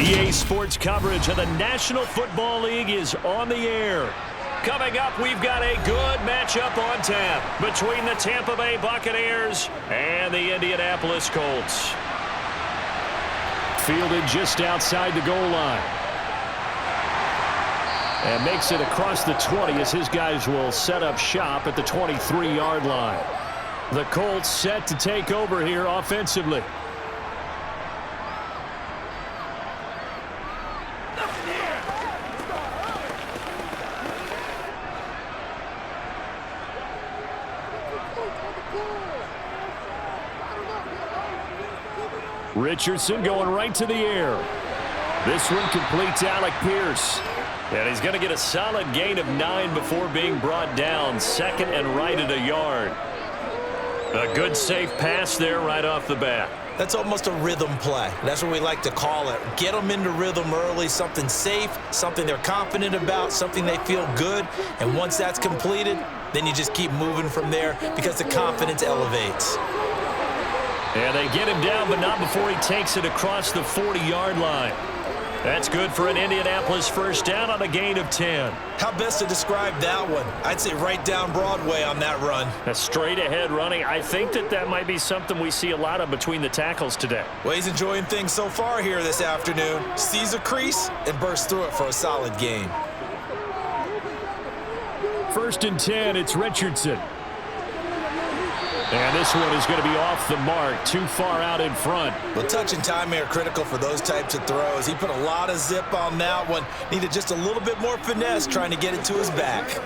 EA Sports coverage of the National Football League is on the air. Coming up, we've got a good matchup on tap between the Tampa Bay Buccaneers and the Indianapolis Colts. Fielded just outside the goal line. And makes it across the 20 as his guys will set up shop at the 23-yard line. The Colts set to take over here offensively. Richardson going right to the air. This one complete to Alec Pierce. And he's going to get a solid gain of 9 before being brought down. Second and right at a yard. A good safe pass there right off the bat. That's almost a rhythm play. That's what we like to call it. Get them into rhythm early, something safe, something they're confident about, something they feel good. And once that's completed, then you just keep moving from there because the confidence elevates. And they get him down, but not before he takes it across the 40-yard line. That's good for an Indianapolis first down on a gain of 10. How best to describe that one? I'd say right down Broadway on that run. A straight-ahead running. I think that might be something we see a lot of between the tackles today. Well, he's enjoying things so far here this afternoon. Sees a crease and bursts through it for a solid gain. First and 10, it's Richardson. And this one is going to be off the mark, too far out in front. Well, touch and timing are critical for those types of throws. He put a lot of zip on that one. Needed just a little bit more finesse trying to get it to his back.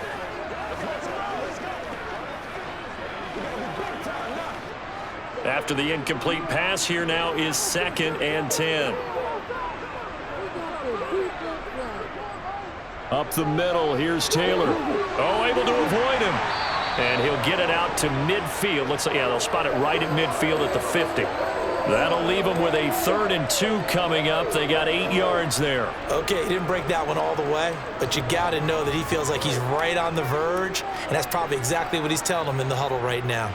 After the incomplete pass, here now is second and 10. Up the middle, here's Taylor. Oh, able to avoid him. And he'll get it out to midfield. Looks like, yeah, they'll spot it right at midfield at the 50. That'll leave them with a 3rd and 2 coming up. They got 8 yards there. Okay, he didn't break that one all the way, but you got to know that he feels like he's right on the verge, and that's probably exactly what he's telling them in the huddle right now.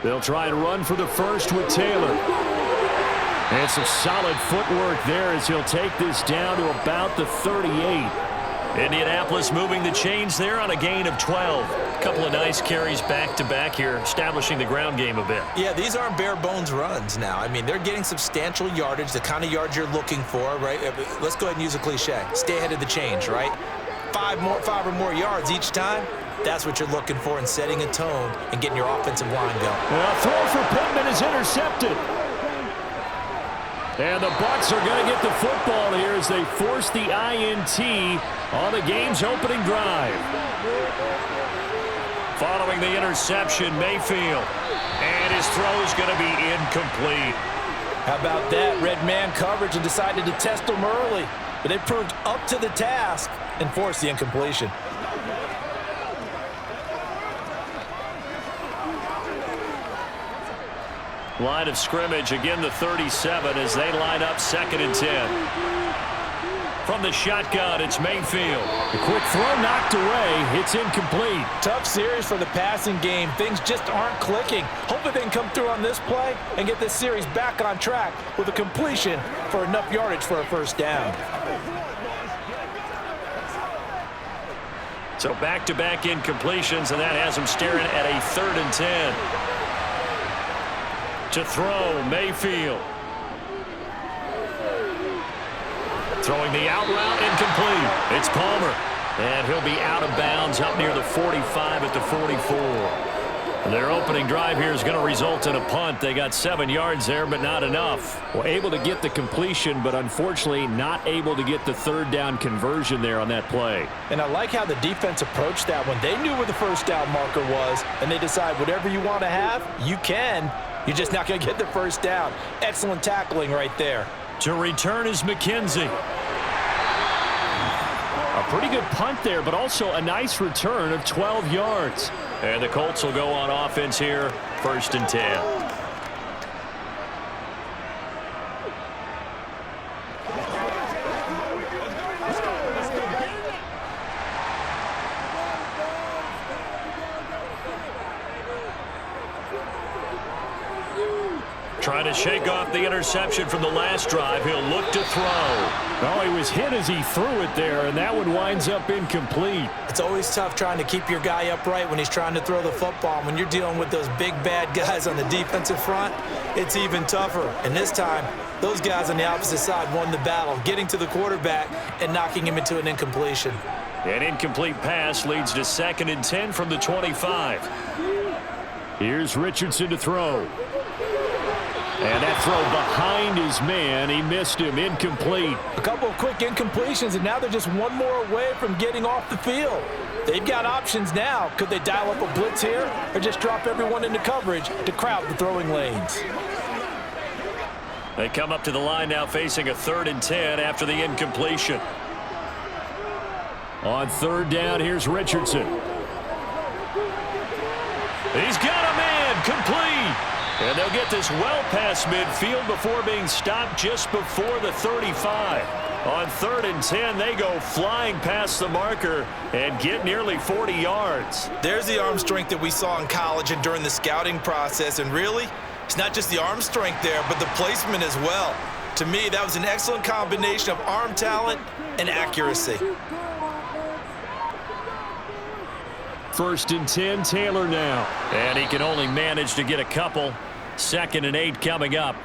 They'll try and run for the first with Taylor. And some solid footwork there as he'll take this down to about the 38. Indianapolis moving the chains there on a gain of 12. A couple of nice carries back-to-back here, establishing the ground game a bit. Yeah, these aren't bare-bones runs now. I mean, they're getting substantial yardage, the kind of yards you're looking for, right? Let's go ahead and use a cliche. Stay ahead of the change, right? 5 or more yards each time. That's what you're looking for in setting a tone and getting your offensive line going. Well, throw for Pittman is intercepted. And the Bucs are going to get the football here as they force the INT on the game's opening drive. Following the interception, Mayfield. And his throw is going to be incomplete. How about that? Red man coverage and decided to test them early. But they proved up to the task and forced the incompletion. Line of scrimmage, again the 37 as they line up 2nd and 10. From the shotgun, it's Mayfield. The quick throw knocked away. It's incomplete. Tough series for the passing game. Things just aren't clicking. Hopefully they can come through on this play and get this series back on track with a completion for enough yardage for a first down. So back-to-back incompletions, and that has them staring at a 3rd and 10. To throw, Mayfield. Throwing the out route, incomplete. It's Palmer. And he'll be out of bounds up near the 45 at the 44. Their opening drive here is going to result in a punt. They got 7 yards there, but not enough. Well, able to get the completion, but unfortunately not able to get the 3rd down conversion there on that play. And I like how the defense approached that one. They knew where the first down marker was, and they decide whatever you want to have, you can. You're just not going to get the first down. Excellent tackling right there. To return is McKenzie. A pretty good punt there, but also a nice return of 12 yards. And the Colts will go on offense here, 1st and 10. Trying to shake off the interception from the last drive. He'll look to throw. Well, he was hit as he threw it there, and that one winds up incomplete. It's always tough trying to keep your guy upright when he's trying to throw the football. When you're dealing with those big, bad guys on the defensive front, it's even tougher. And this time, those guys on the opposite side won the battle, getting to the quarterback and knocking him into an incompletion. An incomplete pass leads to 2nd and 10 from the 25. Here's Richardson to throw. And that throw behind his man. He missed him. Incomplete. A couple of quick incompletions, and now they're just one more away from getting off the field. They've got options now. Could they dial up a blitz here or just drop everyone into coverage to crowd the throwing lanes? They come up to the line now facing a 3rd and 10 after the incompletion. On 3rd down, here's Richardson. He's got a man. Complete. And they'll get this well past midfield before being stopped just before the 35. On 3rd and 10, they go flying past the marker and get nearly 40 yards. There's the arm strength that we saw in college and during the scouting process. And really, it's not just the arm strength there, but the placement as well. To me, that was an excellent combination of arm talent and accuracy. 1st and 10, Taylor now. And he can only manage to get a couple. 2nd and 8 coming up.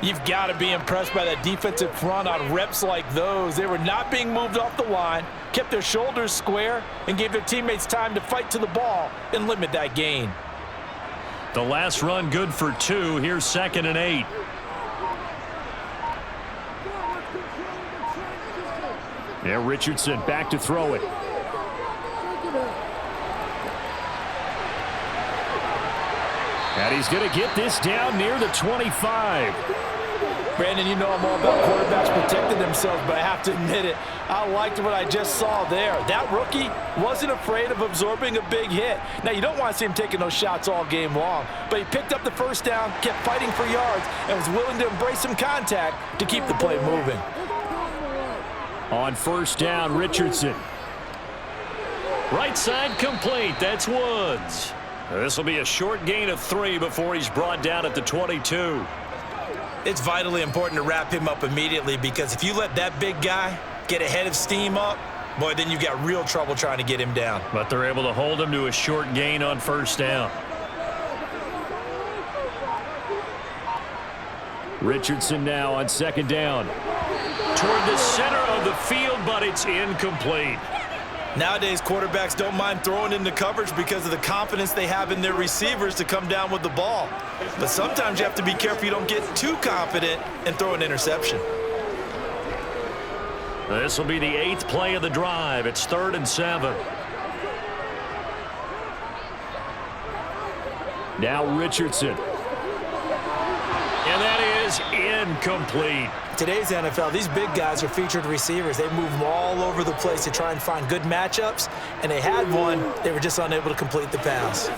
You've got to be impressed by that defensive front on reps like those. They were not being moved off the line, kept their shoulders square, and gave their teammates time to fight to the ball and limit that gain. The last run good for 2. Here's 2nd and 8. Yeah, Richardson back to throw it. And he's going to get this down near the 25. Brandon, you know I'm all about quarterbacks protecting themselves, but I have to admit it, I liked what I just saw there. That rookie wasn't afraid of absorbing a big hit. Now, you don't want to see him taking those shots all game long, but he picked up the 1st down, kept fighting for yards, and was willing to embrace some contact to keep the play moving. On 1st down, Richardson. Right side complete. That's Woods. This will be a short gain of 3 before he's brought down at the 22. It's vitally important to wrap him up immediately because if you let that big guy get ahead of steam up, boy, then you've got real trouble trying to get him down. But they're able to hold him to a short gain on 1st down. Richardson now on 2nd down. Toward the center of the field, but it's incomplete. Nowadays, quarterbacks don't mind throwing into coverage because of the confidence they have in their receivers to come down with the ball. But sometimes you have to be careful you don't get too confident and throw an interception. This will be the 8th play of the drive. It's 3rd and 7. Now Richardson. And that is incomplete. Today's NFL, these big guys are featured receivers. They move them all over the place to try and find good matchups, and they had one. They were just unable to complete the pass.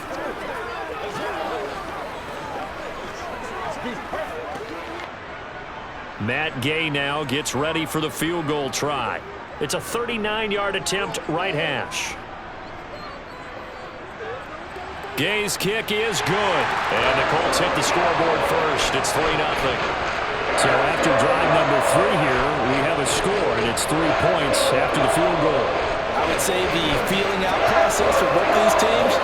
Matt Gay now gets ready for the field goal try. It's a 39-yard attempt, right hash. Gay's kick is good. And the Colts hit the scoreboard first. It's 3-0. So after drive number 3 here, we have a score, and it's 3 points after the field goal. I would say the feeling out process for both these teams,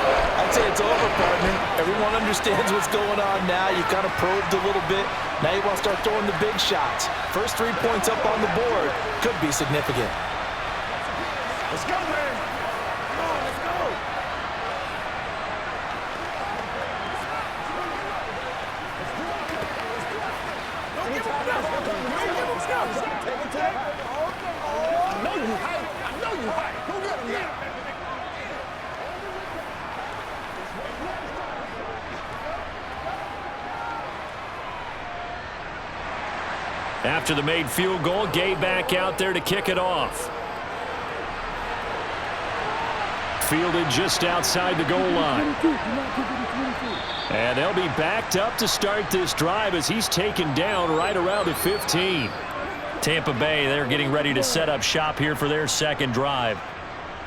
I'd say it's over, partner. Everyone understands what's going on now. You kind of probed a little bit. Now you want to start throwing the big shots. First 3 points up on the board could be significant. Let's go, man. Come on, let's go. Don't give him enough. Take it, take. I know you hype. I know you hype. Go get him now. After the made field goal, Gay back out there to kick it off. Fielded just outside the goal line. And they'll be backed up to start this drive as he's taken down right around the 15. Tampa Bay, they're getting ready to set up shop here for their second drive.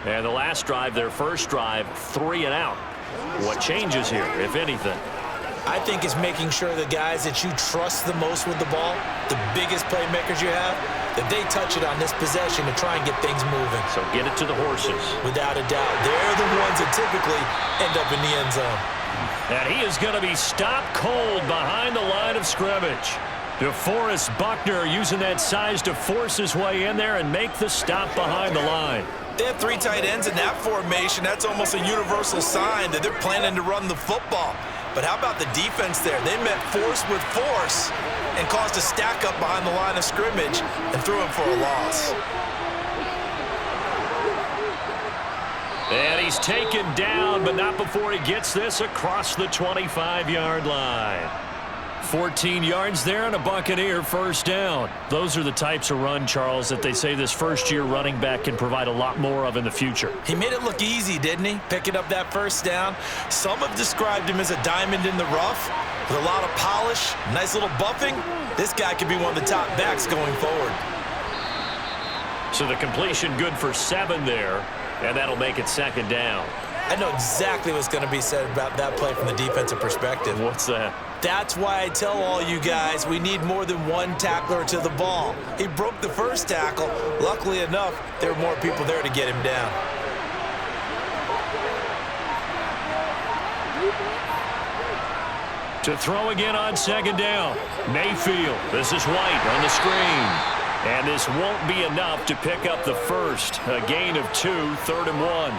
And the last drive, their first drive, 3 and out. What changes here, if anything? I think it's making sure the guys that you trust the most with the ball, the biggest playmakers you have, that they touch it on this possession to try and get things moving. So get it to the horses. Without a doubt. They're the ones that typically end up in the end zone. And he is going to be stopped cold behind the line of scrimmage. DeForest Buckner using that size to force his way in there and make the stop behind the line. They have 3 tight ends in that formation. That's almost a universal sign that they're planning to run the football. But how about the defense there? They met force with force and caused a stack up behind the line of scrimmage and threw him for a loss. And he's taken down, but not before he gets this across the 25-yard line. 14 yards there and a Buccaneer first down. Those are the types of run, Charles, that they say this first-year running back can provide a lot more of in the future. He made it look easy, didn't he? Picking up that first down. Some have described him as a diamond in the rough with a lot of polish, nice little buffing. This guy could be one of the top backs going forward. So the completion good for 7 there, and that'll make it second down. I know exactly what's going to be said about that play from the defensive perspective. What's that? That's why I tell all you guys we need more than one tackler to the ball. He broke the first tackle. Luckily enough, there were more people there to get him down. To throw again on second down. Mayfield. This is White on the screen. And this won't be enough to pick up the first. A gain of 2, 3rd and 1.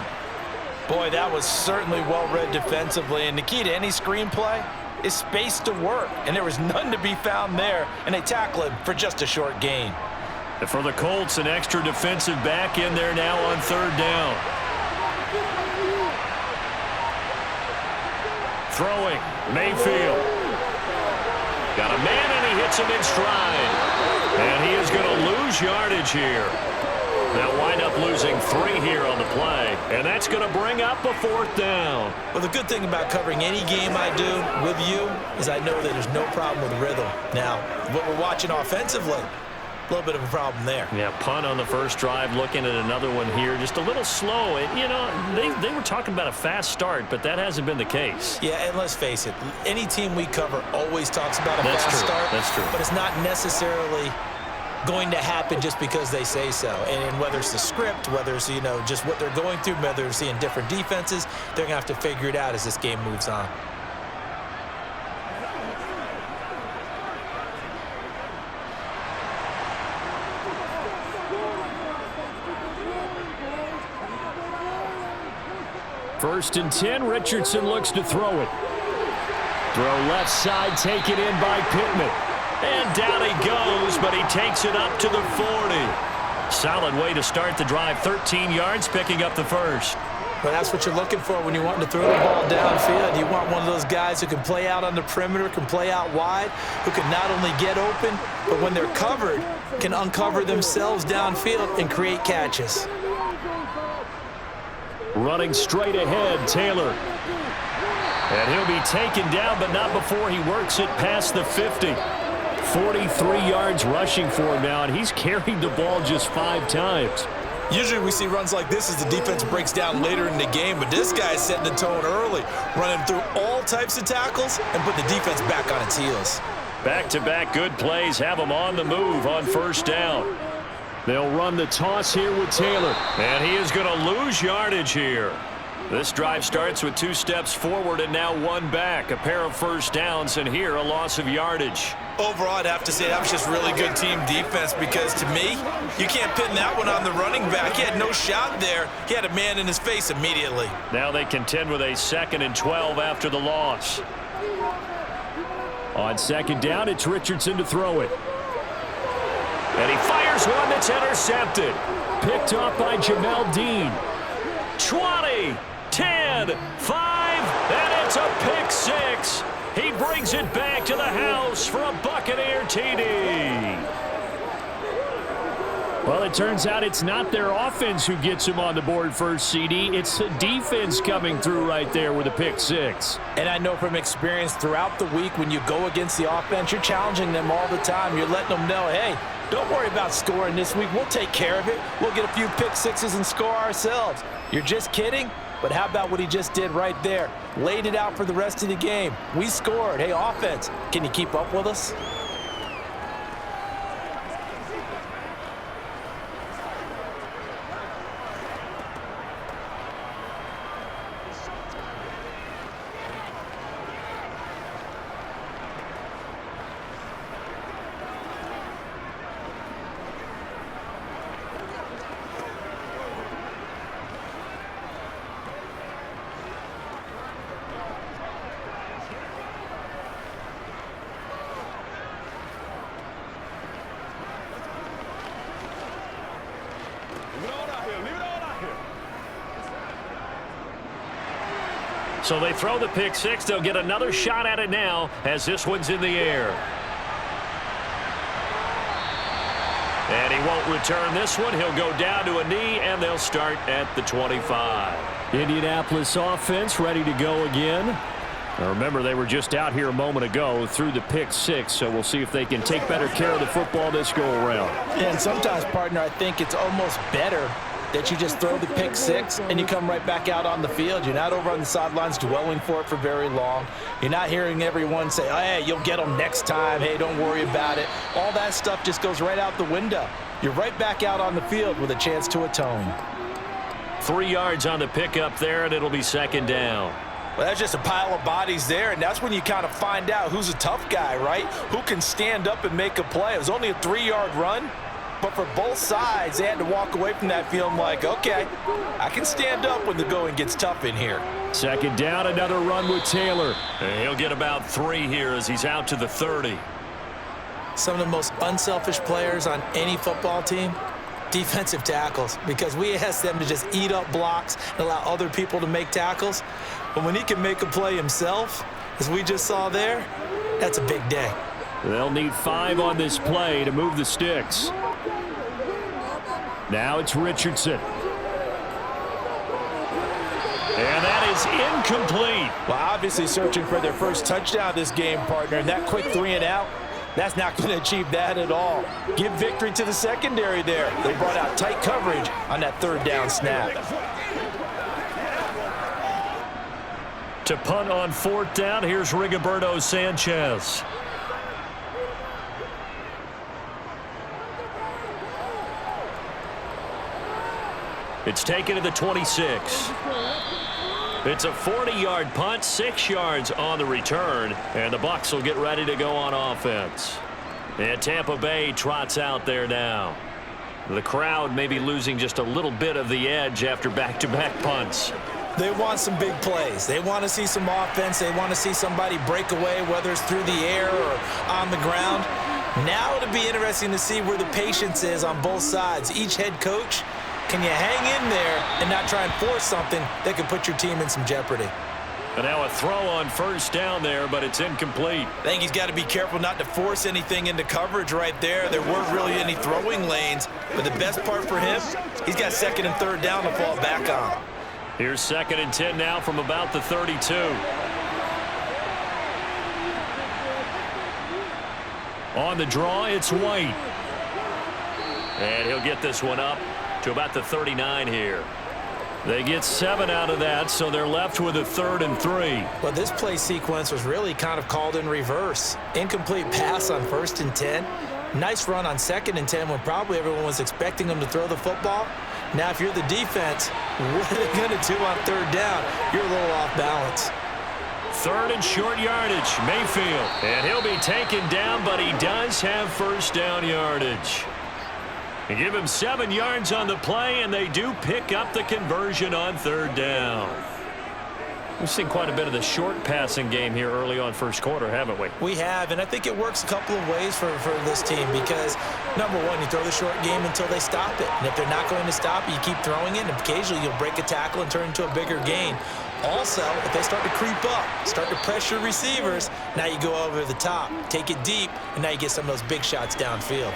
Boy, that was certainly well-read defensively. And the key to any screenplay is space to work. And there was none to be found there. And they tackle him for just a short gain. And for the Colts, an extra defensive back in there now on 3rd down. Throwing. Mayfield. Got a man, and he hits him in stride. And he is going to lose yardage here. They'll wind up losing 3 here on the play, and that's going to bring up a 4th down. Well, the good thing about covering any game I do with you is I know that there's no problem with rhythm. Now, what we're watching offensively, a little bit of a problem there. Yeah, punt on the first drive, looking at another one here, just a little slow. And, you know, they were talking about a fast start, but that hasn't been the case. Yeah, and let's face it, any team we cover always talks about a fast start. That's true. But it's not necessarily going to happen just because they say so. And whether it's the script, whether it's, you know, just what they're going through, whether they're seeing different defenses, they're going to have to figure it out as this game moves on. First and 10, Richardson looks to throw it. Throw left side, taken in by Pittman. And down he goes, but he takes it up to the 40. Solid way to start the drive. 13 yards, picking up the first. Well, that's what you're looking for when you want to throw the ball downfield. You want one of those guys who can play out on the perimeter, can play out wide, who can not only get open, but when they're covered, can uncover themselves downfield and create catches. Running straight ahead, Taylor. And he'll be taken down, but not before he works it past the 50. 43 yards rushing for him now, and he's carried the ball just 5 times. Usually we see runs like this as the defense breaks down later in the game, but this guy's setting the tone early, running through all types of tackles and putting the defense back on its heels. Back-to-back good plays have him on the move on first down. They'll run the toss here with Taylor. And he is going to lose yardage here. This drive starts with 2 steps forward and now 1 back. A pair of first downs, and here a loss of yardage. Overall, I'd have to say that was just really good team defense because, to me, you can't pin that one on the running back. He had no shot there. He had a man in his face immediately. Now they contend with a 2nd and 12 after the loss. On second down, it's Richardson to throw it. And he fires one that's intercepted. Picked up by Jamel Dean. 20, 10, 5, and it's a pick 6. He brings it back to the house for a Buccaneer TD. Well, it turns out it's not their offense who gets him on the board first, CD. It's the defense coming through right there with a pick 6. And I know from experience throughout the week when you go against the offense, you're challenging them all the time. You're letting them know, hey, don't worry about scoring this week. We'll take care of it. We'll get a few pick 6s and score ourselves. You're just kidding? But how about what he just did right there? Laid it out for the rest of the game. We scored. Hey, offense, can you keep up with us? So they throw the pick six. They'll get another shot at it now as this one's in the air. And he won't return this one. He'll go down to a knee, and they'll start at the 25. Indianapolis offense ready to go again. Now remember, they were just out here a moment ago through the pick six, so we'll see if they can take better care of the football this go-around. Yeah, and sometimes, partner, I think it's almost better that you just throw the pick six and you come right back out on the field. You're not over on the sidelines dwelling for it for very long. You're not hearing everyone say, oh, hey, you'll get them next time. Hey, don't worry about it. All that stuff just goes right out the window. You're right back out on the field with a chance to atone. 3 yards on the pickup there, and it'll be second down. Well, that's just a pile of bodies there, and that's when you kind of find out who's a tough guy, right? Who can stand up and make a play. It was only a 3-yard run. But for both sides, they had to walk away from that feeling like, okay, I can stand up when the going gets tough in here. Second down, another run with Taylor. And he'll get about 3 here as he's out to the 30. Some of the most unselfish players on any football team, defensive tackles, because we ask them to just eat up blocks and allow other people to make tackles. But when he can make a play himself, as we just saw there, that's a big day. They'll need 5 on this play to move the sticks. Now it's Richardson. And that is incomplete. Well, obviously searching for their first touchdown this game, partner. And that quick 3 and out, that's not going to achieve that at all. Give victory to the secondary there. They brought out tight coverage on that 3rd down snap. To punt on 4th down, here's Rigoberto Sanchez. It's taken to the 26. It's a 40-yard punt, 6 yards on the return, and the Bucs will get ready to go on offense. And Tampa Bay trots out there now. The crowd may be losing just a little bit of the edge after back-to-back punts. They want some big plays. They want to see some offense. They want to see somebody break away, whether it's through the air or on the ground. Now it'll be interesting to see where the patience is on both sides. Each head coach, can you hang in there and not try and force something that could put your team in some jeopardy? And now a throw on 1st down there, but it's incomplete. I think he's got to be careful not to force anything into coverage right there. There weren't really any throwing lanes, but the best part for him, he's got 2nd and 3rd down to fall back on. Here's 2nd and 10 now from about the 32. On the draw, it's White. And he'll get this one up to about the 39 here. They get 7 out of that, so they're left with a 3rd and 3. But this play sequence was really kind of called in reverse. Incomplete pass on 1st and 10. Nice run on 2nd and 10 when probably everyone was expecting them to throw the football. Now, if you're the defense, what are they going to do on 3rd down? You're a little off balance. 3rd and short yardage, Mayfield. And he'll be taken down, but he does have 1st down yardage. They give him 7 yards on the play, and they do pick up the conversion on 3rd down. We've seen quite a bit of the short passing game here early on 1st quarter, haven't we? We have, and I think it works a couple of ways for this team because, number one, you throw the short game until they stop it. And if they're not going to stop it, you keep throwing it, and occasionally you'll break a tackle and turn into a bigger gain. Also, if they start to creep up, start to pressure receivers, now you go over the top, take it deep, and now you get some of those big shots downfield.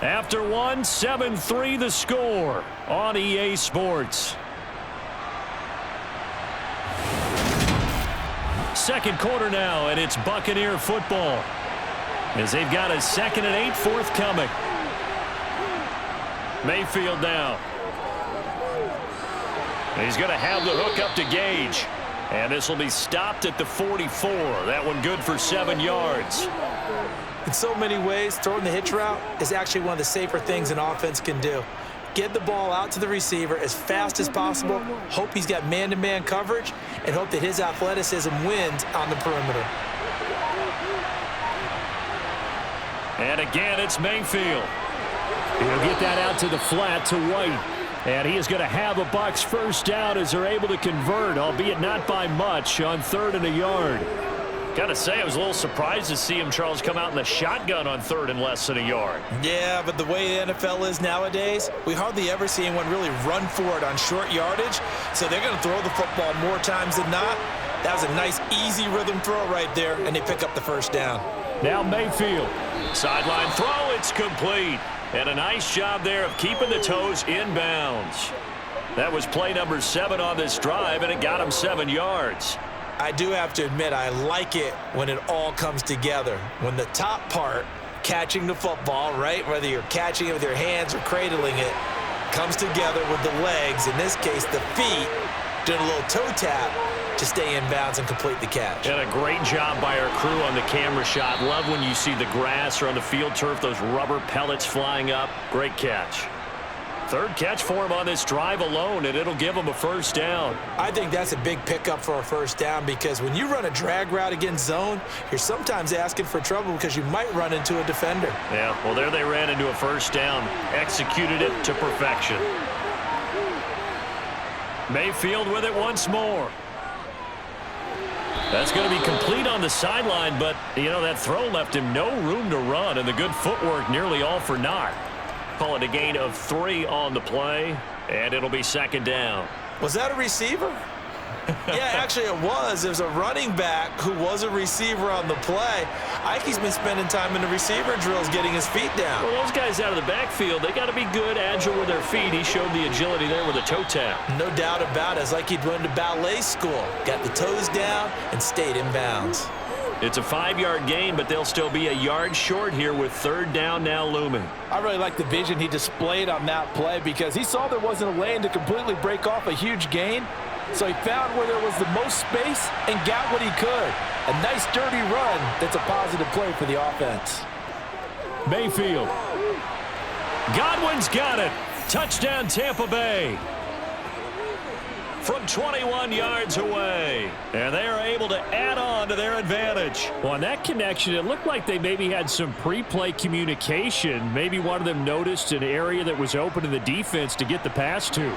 After 1, 7-3 the score on EA Sports. 2nd quarter now, and it's Buccaneer football as they've got a 2nd and 8 forthcoming. Mayfield now. He's going to have the hook up to Gage. And this will be stopped at the 44. That one good for 7 yards. In so many ways, throwing the hitch route is actually one of the safer things an offense can do. Get the ball out to the receiver as fast as possible, hope he's got man-to-man coverage, and hope that his athleticism wins on the perimeter. And again, it's Mayfield. He'll get that out to the flat to White. And he is going to have a Bucs first down as they're able to convert, albeit not by much, on 3rd and a yard. Got to say, I was a little surprised to see him, Charles, come out in the shotgun on 3rd and less than a yard. Yeah, but the way the NFL is nowadays, we hardly ever see anyone really run for it on short yardage. So they're going to throw the football more times than not. That was a nice, easy rhythm throw right there, and they pick up the first down. Now Mayfield. Sideline throw, it's complete. And a nice job there of keeping the toes inbounds. That was play number 7 on this drive, and it got him 7 yards. I do have to admit, I like it when it all comes together. When the top part, catching the football, right, whether you're catching it with your hands or cradling it, comes together with the legs, in this case the feet, doing a little toe tap to stay in bounds and complete the catch. And a great job by our crew on the camera shot. Love when you see the grass or on the field turf, those rubber pellets flying up. Great catch. 3rd catch for him on this drive alone, and it'll give him a first down. I think that's a big pickup for a first down because when you run a drag route against zone, you're sometimes asking for trouble because you might run into a defender. Yeah, well, there they ran into a first down. Executed it to perfection. Mayfield with it once more. That's going to be complete on the sideline, but, you know, that throw left him no room to run, and the good footwork nearly all for naught. Call it a gain of 3 on the play, and it'll be 2nd down. Was that a receiver? Yeah, actually it was. It was a running back who was a receiver on the play. Ike's been spending time in the receiver drills getting his feet down. Well, those guys out of the backfield, they got to be good, agile with their feet. He showed the agility there with a toe tap. No doubt about it. It's like he'd went to ballet school. Got the toes down and stayed in bounds. It's a 5-yard gain, but they'll still be a yard short here with 3rd down now looming. I really like the vision he displayed on that play because he saw there wasn't a lane to completely break off a huge gain. So he found where there was the most space and got what he could. A nice dirty run that's a positive play for the offense. Mayfield. Godwin's got it. Touchdown Tampa Bay. From 21 yards away. And they are able to add on to their advantage. Well, on that connection, it looked like they maybe had some pre-play communication. Maybe one of them noticed an area that was open to the defense to get the pass to.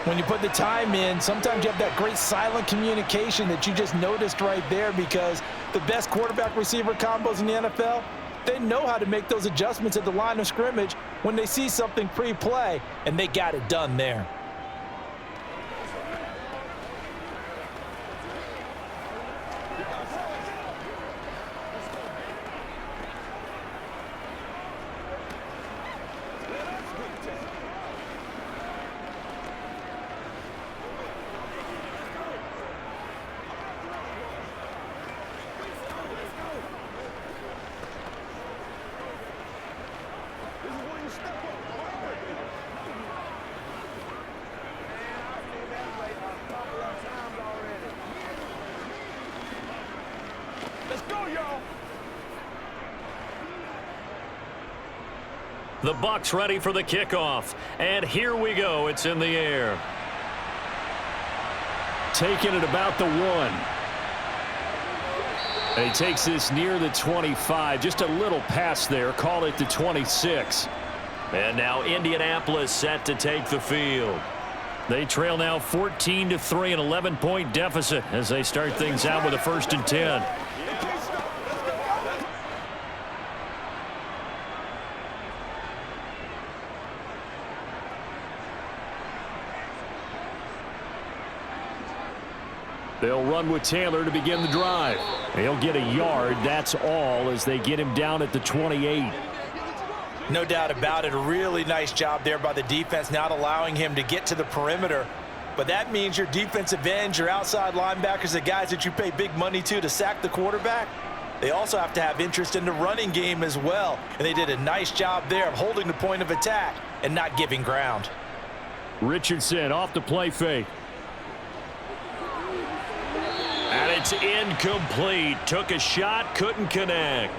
When you put the time in, sometimes you have that great silent communication that you just noticed right there because the best quarterback-receiver combos in the NFL, they know how to make those adjustments at the line of scrimmage when they see something pre-play, and they got it done there. The Bucs ready for the kickoff. And here we go. It's in the air. Taking it about the 1. And he takes this near the 25. Just a little pass there. Call it the 26. And now Indianapolis set to take the field. They trail now 14-3, an 11-point deficit as they start things out with a 1st and 10. They'll run with Taylor to begin the drive. He'll get a yard, that's all, as they get him down at the 28. No doubt about it. A really nice job there by the defense, not allowing him to get to the perimeter. But that means your defensive ends, your outside linebackers, the guys that you pay big money to sack the quarterback, they also have to have interest in the running game as well. And they did a nice job there of holding the point of attack and not giving ground. Richardson off the play fake. And it's incomplete. Took a shot, couldn't connect.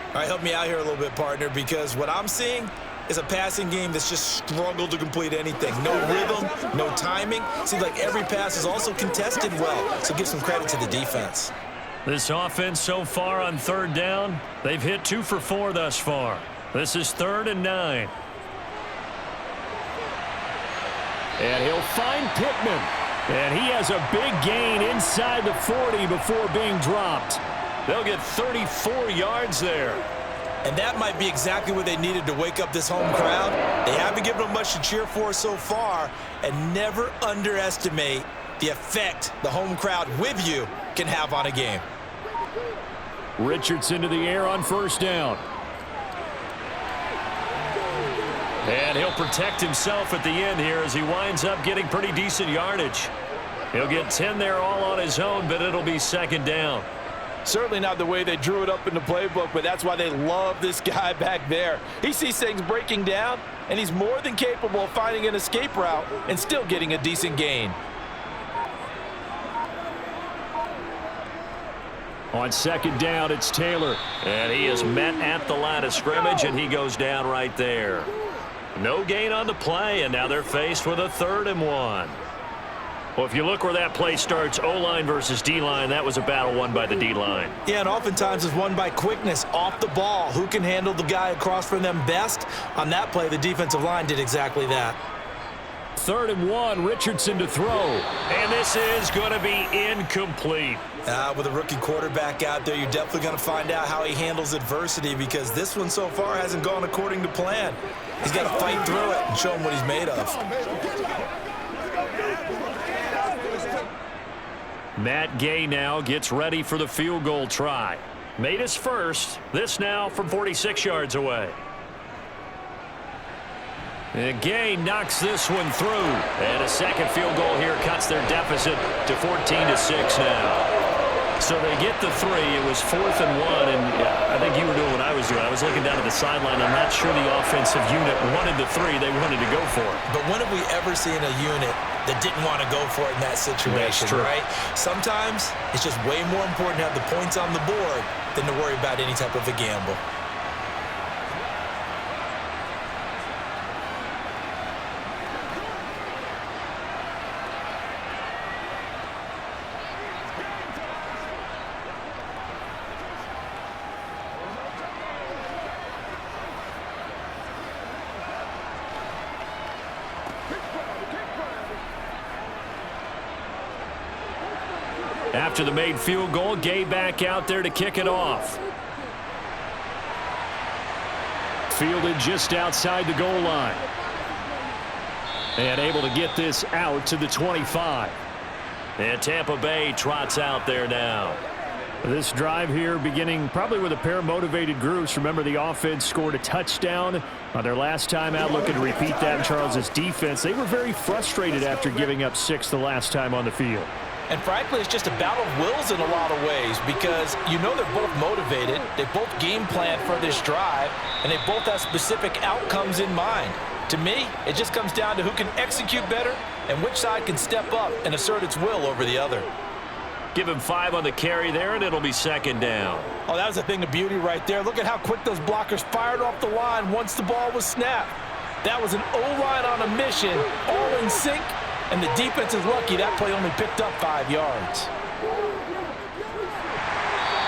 All right, help me out here a little bit, partner, because what I'm seeing is a passing game that's just struggled to complete anything. No rhythm, no timing. Seems like every pass is also contested well, so give some credit to the defense. This offense so far on third down, they've hit 2 for 4 thus far. This is 3rd and 9. And he'll find Pittman. And he has a big gain inside the 40 before being dropped. They'll get 34 yards there. And that might be exactly what they needed to wake up this home crowd. They haven't given them much to cheer for so far, and never underestimate the effect the home crowd with you can have on a game. Richardson to the air on 1st down. And he'll protect himself at the end here as he winds up getting pretty decent yardage. He'll get 10 there all on his own, but it'll be 2nd down. Certainly not the way they drew it up in the playbook, but that's why they love this guy back there. He sees things breaking down, and he's more than capable of finding an escape route and still getting a decent gain. On 2nd down, it's Taylor. And he is met at the line of scrimmage, and he goes down right there. No gain on the play, and now they're faced with a 3rd and 1. Well, if you look where that play starts, O-line versus D-line, that was a battle won by the D-line. Yeah, and oftentimes it's won by quickness off the ball. Who can handle the guy across from them best? On that play, the defensive line did exactly that. 3rd and 1, Richardson to throw. And this is going to be incomplete. With a rookie quarterback out there, you're definitely going to find out how he handles adversity, because this one so far hasn't gone according to plan. He's got to fight through it and show him what he's made of. Matt Gay now gets ready for the field goal try. Made his first. This now from 46 yards away. And Gay knocks this one through. And a second field goal here cuts their deficit to 14-6 now. So they get the 3. It was 4th and 1, and I think you were doing what I was doing. I was looking down at the sideline. I'm not sure the offensive unit wanted the 3. They wanted to go for it. But when have we ever seen a unit that didn't want to go for it in that situation, That's true. right? Sometimes it's just way more important to have the points on the board than to worry about any type of a gamble. After the made field goal, Gay back out there to kick it off. Fielded just outside the goal line. And able to get this out to the 25. And Tampa Bay trots out there now. This drive here beginning probably with a pair of motivated groups. Remember, the offense scored a touchdown on their last time out, looking to repeat that in Charles' defense. They were very frustrated after giving up 6 the last time on the field. And frankly, it's just a battle of wills in a lot of ways, because you know they're both motivated, they both game plan for this drive, and they both have specific outcomes in mind. To me, it just comes down to who can execute better and which side can step up and assert its will over the other. Give him 5 on the carry there, and it'll be 2nd down. Oh, that was a thing of beauty right there. Look at how quick those blockers fired off the line once the ball was snapped. That was an O-line on a mission, all in sync. And the defense is lucky that play only picked up 5 yards.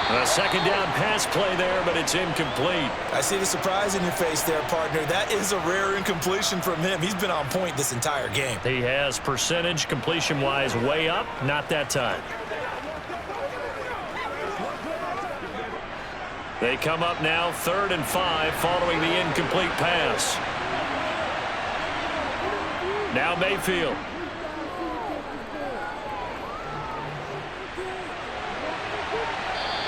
A 2nd down pass play there, but it's incomplete. I see the surprise in your face there, partner. That is a rare incompletion from him. He's been on point this entire game. He has percentage completion-wise way up, not that time. They come up now 3rd and 5 following the incomplete pass. Now Mayfield.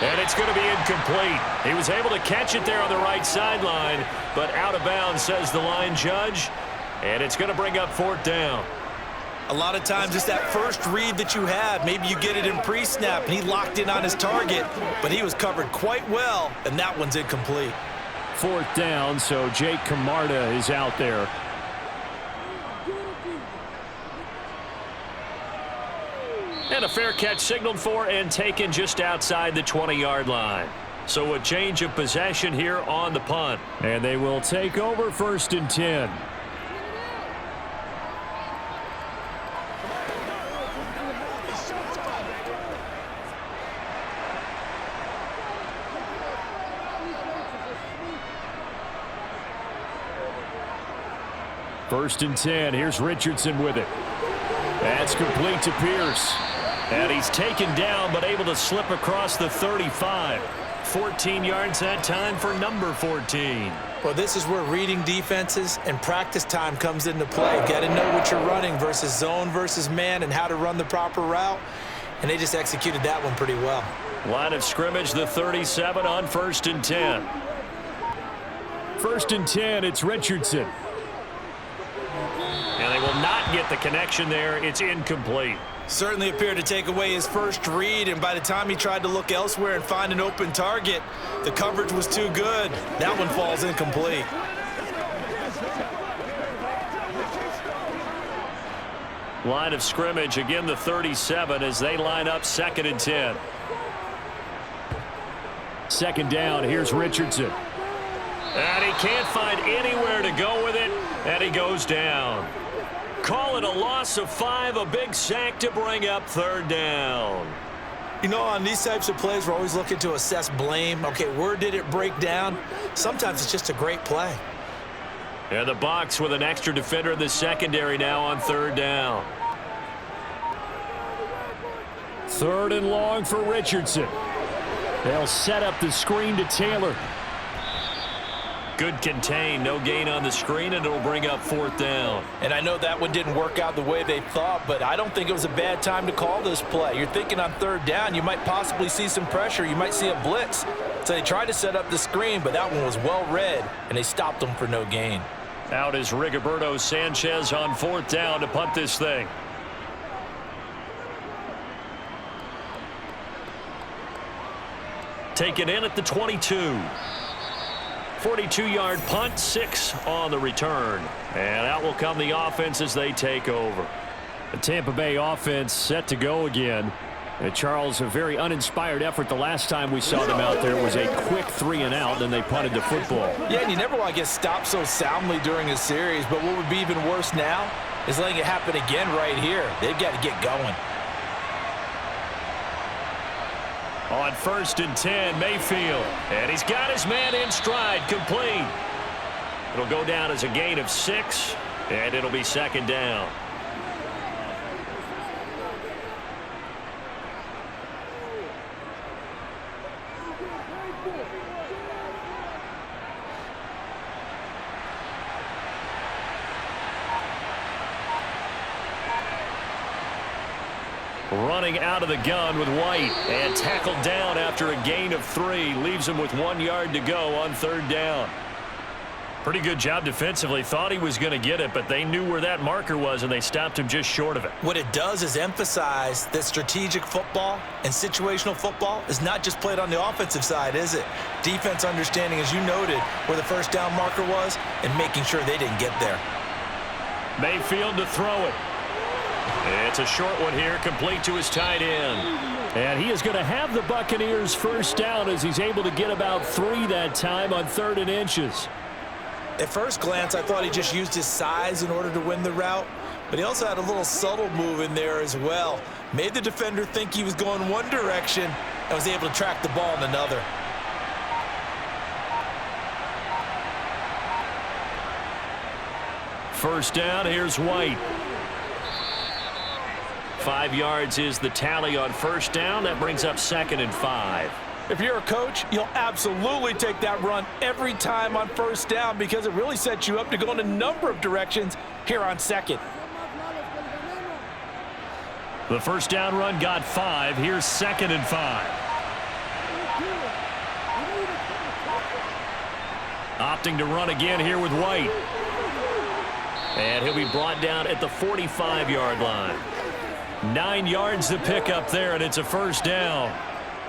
And it's going to be incomplete. He was able to catch it there on the right sideline, but out of bounds, says the line judge. And it's going to bring up 4th down. A lot of times it's that first read that you have. Maybe you get it in pre-snap, and he locked in on his target, but he was covered quite well, and that one's incomplete. 4th down, so Jake Camarda is out there. And a fair catch signaled for and taken just outside the 20-yard line. So a change of possession here on the punt. And they will take over 1st and 10. First and 10. Here's Richardson with it. That's complete to Pierce. And he's taken down but able to slip across the 35. 14 yards that time for number 14. Well, this is where reading defenses and practice time comes into play. Got to know what you're running versus zone versus man and how to run the proper route. And they just executed that one pretty well. Line of scrimmage, the 37 on 1st and 10. 1st and 10, it's Richardson. And they will not get the connection there. It's incomplete. Certainly appeared to take away his first read, and by the time he tried to look elsewhere and find an open target, the coverage was too good. That one falls incomplete. Line of scrimmage, again the 37 as they line up 2nd and 10. 2nd down, here's Richardson. And he can't find anywhere to go with it, and he goes down. Call it a loss of 5, a big sack to bring up 3rd down. You know, on these types of plays, we're always looking to assess blame. Okay, where did it break down? Sometimes it's just a great play. And the Bucs with an extra defender in the secondary now on 3rd down. 3rd and long for Richardson. They'll set up the screen to Taylor. Good contain, no gain on the screen, and it'll bring up 4th down. And I know that one didn't work out the way they thought, but I don't think it was a bad time to call this play. You're thinking on 3rd down, you might possibly see some pressure. You might see a blitz. So they tried to set up the screen, but that one was well read, and they stopped them for no gain. Out is Rigoberto Sanchez on 4th down to punt this thing. Taken in at the 22. 42-yard punt, 6 on the return. And out will come the offense as they take over. The Tampa Bay offense set to go again. And Charles, a very uninspired effort. The last time we saw them out there was a quick 3 and out, then they punted the football. Yeah, and you never want to get stopped so soundly during a series, but what would be even worse now is letting it happen again right here. They've got to get going. On 1st and 10, Mayfield. And he's got his man in stride, complete. It'll go down as a gain of 6, and it'll be 2nd down. Running out of the gun with White and tackled down after a gain of 3. Leaves him with 1 yard to go on 3rd down. Pretty good job defensively. Thought he was going to get it, but they knew where that marker was, and they stopped him just short of it. What it does is emphasize that strategic football and situational football is not just played on the offensive side, is it? Defense understanding, as you noted, where the 1st down marker was and making sure they didn't get there. Mayfield to throw it. It's a short one here, complete to his tight end. And he is going to have the Buccaneers 1st down as he's able to get about 3 that time on 3rd and inches. At first glance, I thought he just used his size in order to win the route, but he also had a little subtle move in there as well. Made the defender think he was going one direction and was able to track the ball in another. First down, here's White. 5 yards is the tally on 1st down. That brings up 2nd and 5. If you're a coach, you'll absolutely take that run every time on 1st down because it really sets you up to go in a number of directions here on 2nd. The 1st down run got 5. Here's 2nd and 5. Opting to run again here with White. And he'll be brought down at the 45-yard line. 9 yards to pick up there, and it's a first down.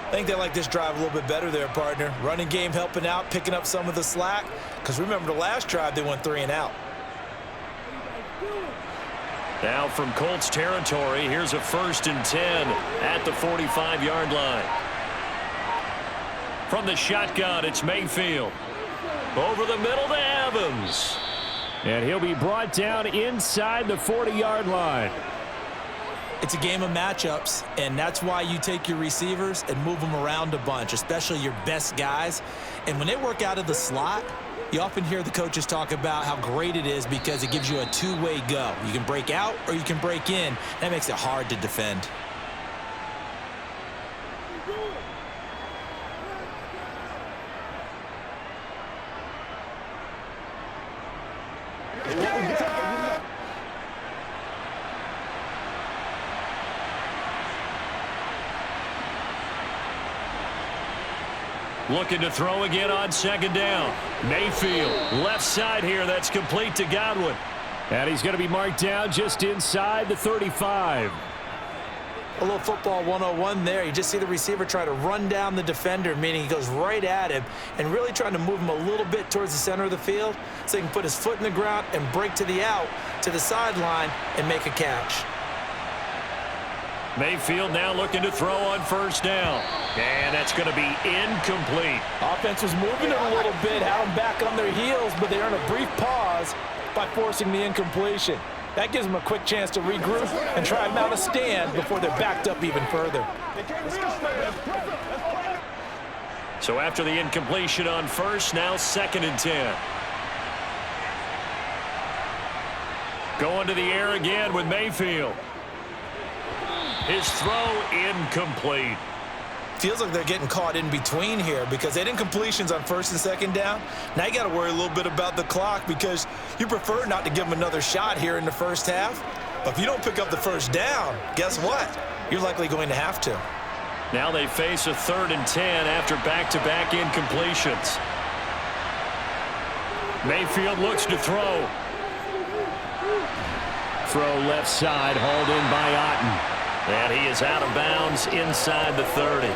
I think they like this drive a little bit better there, partner. Running game helping out, picking up some of the slack. Because remember the last drive, they went 3 and out. Now from Colts territory, here's a 1st and 10 at the 45-yard line. From the shotgun, it's Mayfield. Over the middle to Evans. And he'll be brought down inside the 40-yard line. It's a game of matchups, and that's why you take your receivers and move them around a bunch, especially your best guys. And when they work out of the slot, you often hear the coaches talk about how great it is because it gives you a two-way go. You can break out or you can break in. That makes it hard to defend. Looking to throw again on 2nd down. Mayfield, left side here. That's complete to Godwin. And he's going to be marked down just inside the 35. A little football 101 there. You just see the receiver try to run down the defender, meaning he goes right at him and really trying to move him a little bit towards the center of the field so he can put his foot in the ground and break to the out, to the sideline, and make a catch. Mayfield now looking to throw on 1st down. And that's going to be incomplete. Offense was moving it a little bit, had them back on their heels, but they earn a brief pause by forcing the incompletion. That gives them a quick chance to regroup and try and mount a stand before they're backed up even further. So after the incompletion on 1st, now 2nd and 10. Going to the air again with Mayfield. His throw incomplete. Feels like they're getting caught in between here because they had incompletions on 1st and 2nd down. Now you got to worry a little bit about the clock because you prefer not to give them another shot here in the 1st half. But if you don't pick up the 1st down, guess what? You're likely going to have to. Now they face a 3rd and 10 after back-to-back incompletions. Mayfield looks to throw. Throw left side, hauled in by Otten. And he is out of bounds inside the 30.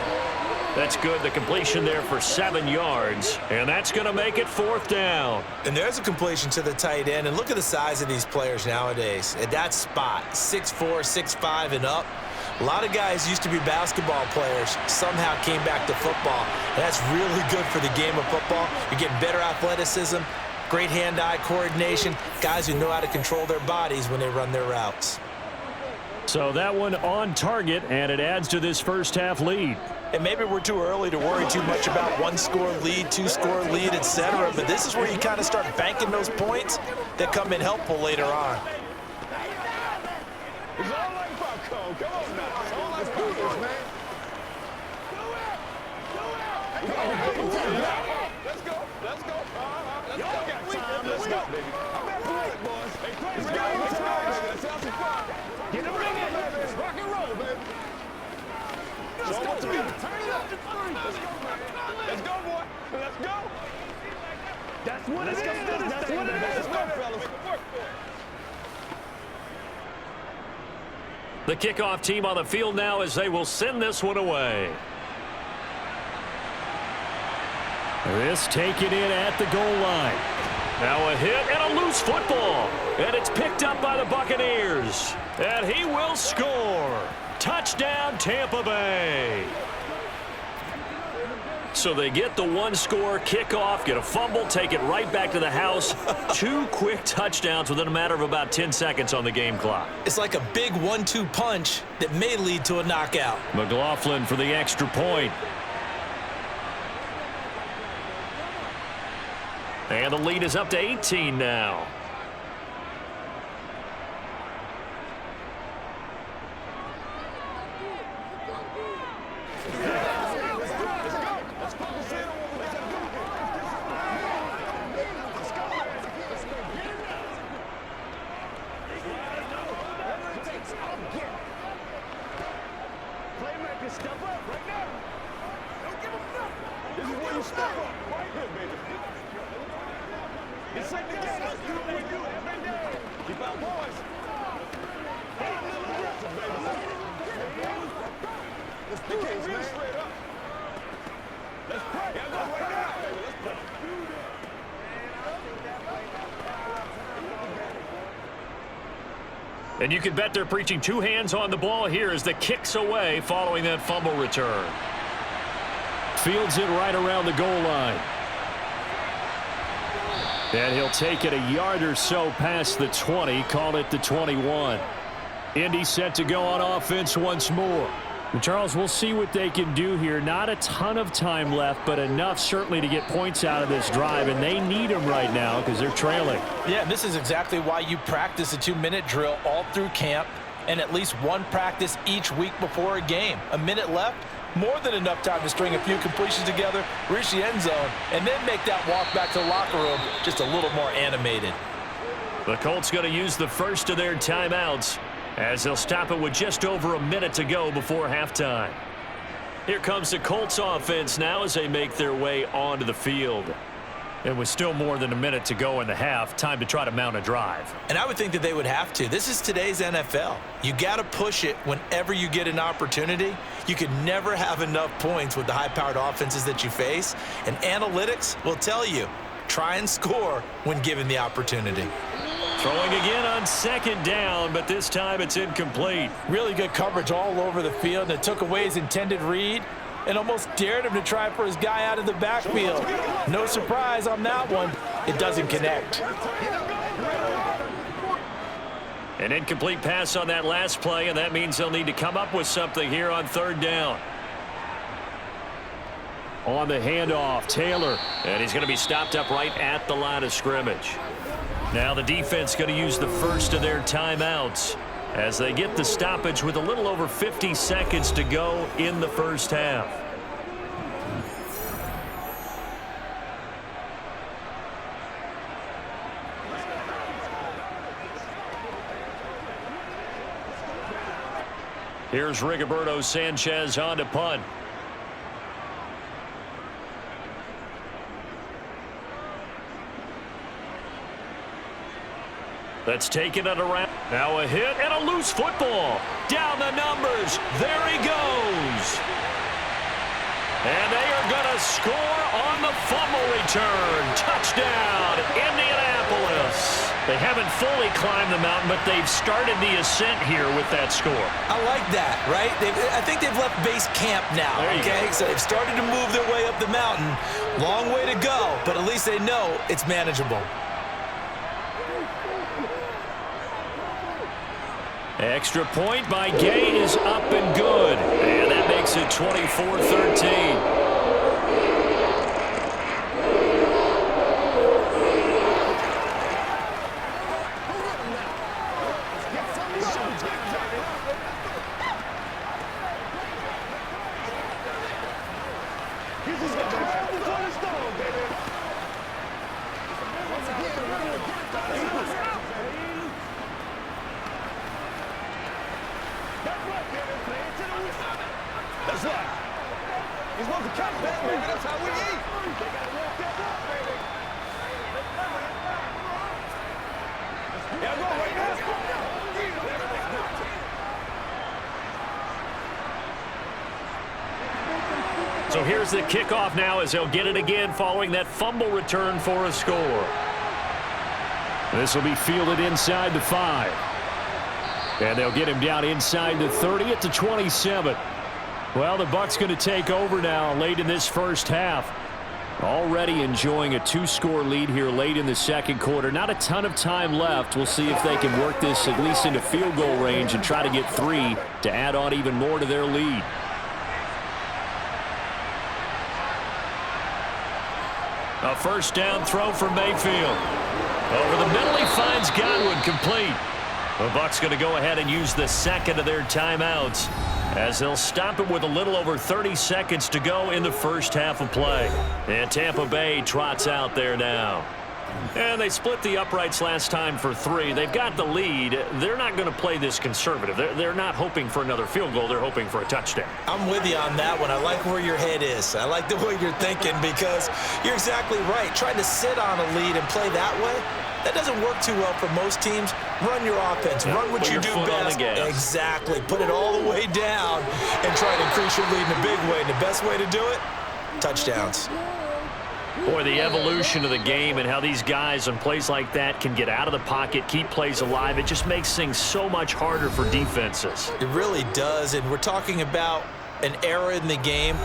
That's good. The completion there for 7 yards. And that's going to make it 4th down. And there's a completion to the tight end. And look at the size of these players nowadays. At that spot, 6'4", 6'5", and up. A lot of guys used to be basketball players, somehow came back to football. And that's really good for the game of football. You're getting better athleticism, great hand-eye coordination, guys who know how to control their bodies when they run their routes. So that one on target, and it adds to this 1st half lead. And maybe we're too early to worry too much about 1-score lead, 2-score lead, etc. But this is where you kind of start banking those points that come in helpful later on. It's all like popcorn. Come on now. It's all like popcorn, man. Let's go. Let's go. Let's go. Let's go, baby. I'm play it, boys. Let's go. Let's have some fun. Get the ring in, baby. Let's rock and roll, baby. Let's go, turn it up. Let's go, boy. Let's go. That's what it is. That's what it is. Let's go, fellas. The kickoff team on the field now as they will send this one away. This taken in at the goal line. Now a hit and a loose football. And it's picked up by the Buccaneers. And he will score. Touchdown, Tampa Bay. So they get the 1-score kickoff, get a fumble, take it right back to the house. 2 quick touchdowns within a matter of about 10 seconds on the game clock. It's like a big 1-2 punch that may lead to a knockout. McLaughlin for the extra point. And the lead is up to 18 now. Playmakers, step up right now. Don't give them nothing. This is where you step up. Right here, baby. It's like the game. Let's do it every day. Let's do this, man. Straight up. Let's pray. Yeah, go right now, baby. Let's pray. And you can bet they're preaching two hands on the ball here as the kick's away following that fumble return. Fields it right around the goal line. And he'll take it a yard or so past the 20, call it the 21. Indy set to go on offense once more. And Charles, we'll see what they can do here. Not a ton of time left, but enough certainly to get points out of this drive, and they need them right now because they're trailing. Yeah, this is exactly why you practice a 2-minute drill all through camp and at least one practice each week before a game. A minute left, more than enough time to string a few completions together, reach the end zone, and then make that walk back to the locker room just a little more animated. The Colts going to use the first of their timeouts as they'll stop it with just over a minute to go before halftime. Here comes the Colts offense now as they make their way onto the field. And with still more than a minute to go in the half, time to try to mount a drive. And I would think that they would have to. This is today's NFL. You got to push it whenever you get an opportunity. You can never have enough points with the high-powered offenses that you face. And analytics will tell you, try and score when given the opportunity. Throwing again on second down, but this time it's incomplete. Really good coverage all over the field, and it took away his intended read and almost dared him to try for his guy out of the backfield. No surprise on that one. It doesn't connect. An incomplete pass on that last play, and that means they'll need to come up with something here on third down. On the handoff, Taylor. And he's going to be stopped up right at the line of scrimmage. Now the defense going to use the first of their timeouts as they get the stoppage with a little over 50 seconds to go in the first half. Here's Rigoberto Sanchez on to punt. That's taken it around. Now a hit and a loose football. Down the numbers. There he goes. And they are going to score on the fumble return. Touchdown, Indianapolis. They haven't fully climbed the mountain, but they've started the ascent here with that score. I like that, right? I think they've left base camp now, okay? So they've started to move their way up the mountain. Long way to go, but at least they know it's manageable. Extra point by Gay is up and good. And that makes it 24-13. That's right. He's supposed to catch that, baby. That's how we eat. They got to walk that block, baby. Yeah, go right now. So here's the kickoff now as they'll get it again following that fumble return for a score. This will be fielded inside the 5. And they'll get him down inside the 30 at the 27. Well, the Bucs going to take over now late in this first half. Already enjoying a 2-score lead here late in the second quarter. Not a ton of time left. We'll see if they can work this at least into field goal range and try to get 3 to add on even more to their lead. A first down throw for Mayfield. Over the middle, he finds Godwin complete. The Bucs going to go ahead and use the second of their timeouts as they'll stop it with a little over 30 seconds to go in the first half of play. And Tampa Bay trots out there now. And they split the uprights last time for 3. They've got the lead. They're not going to play this conservative. They're not hoping for another field goal. They're hoping for a touchdown. I'm with you on that one. I like where your head is. I like the way you're thinking because you're exactly right. Trying to sit on a lead and play that way, That doesn't work too well for most teams. Run your offense. Run what you do best. Exactly. Put it all the way down and try to increase your lead in a big way. And the best way to do it, touchdowns. Boy, the evolution of the game and how these guys on plays like that can get out of the pocket, keep plays alive, it just makes things so much harder for defenses. It really does, and we're talking about an era in the game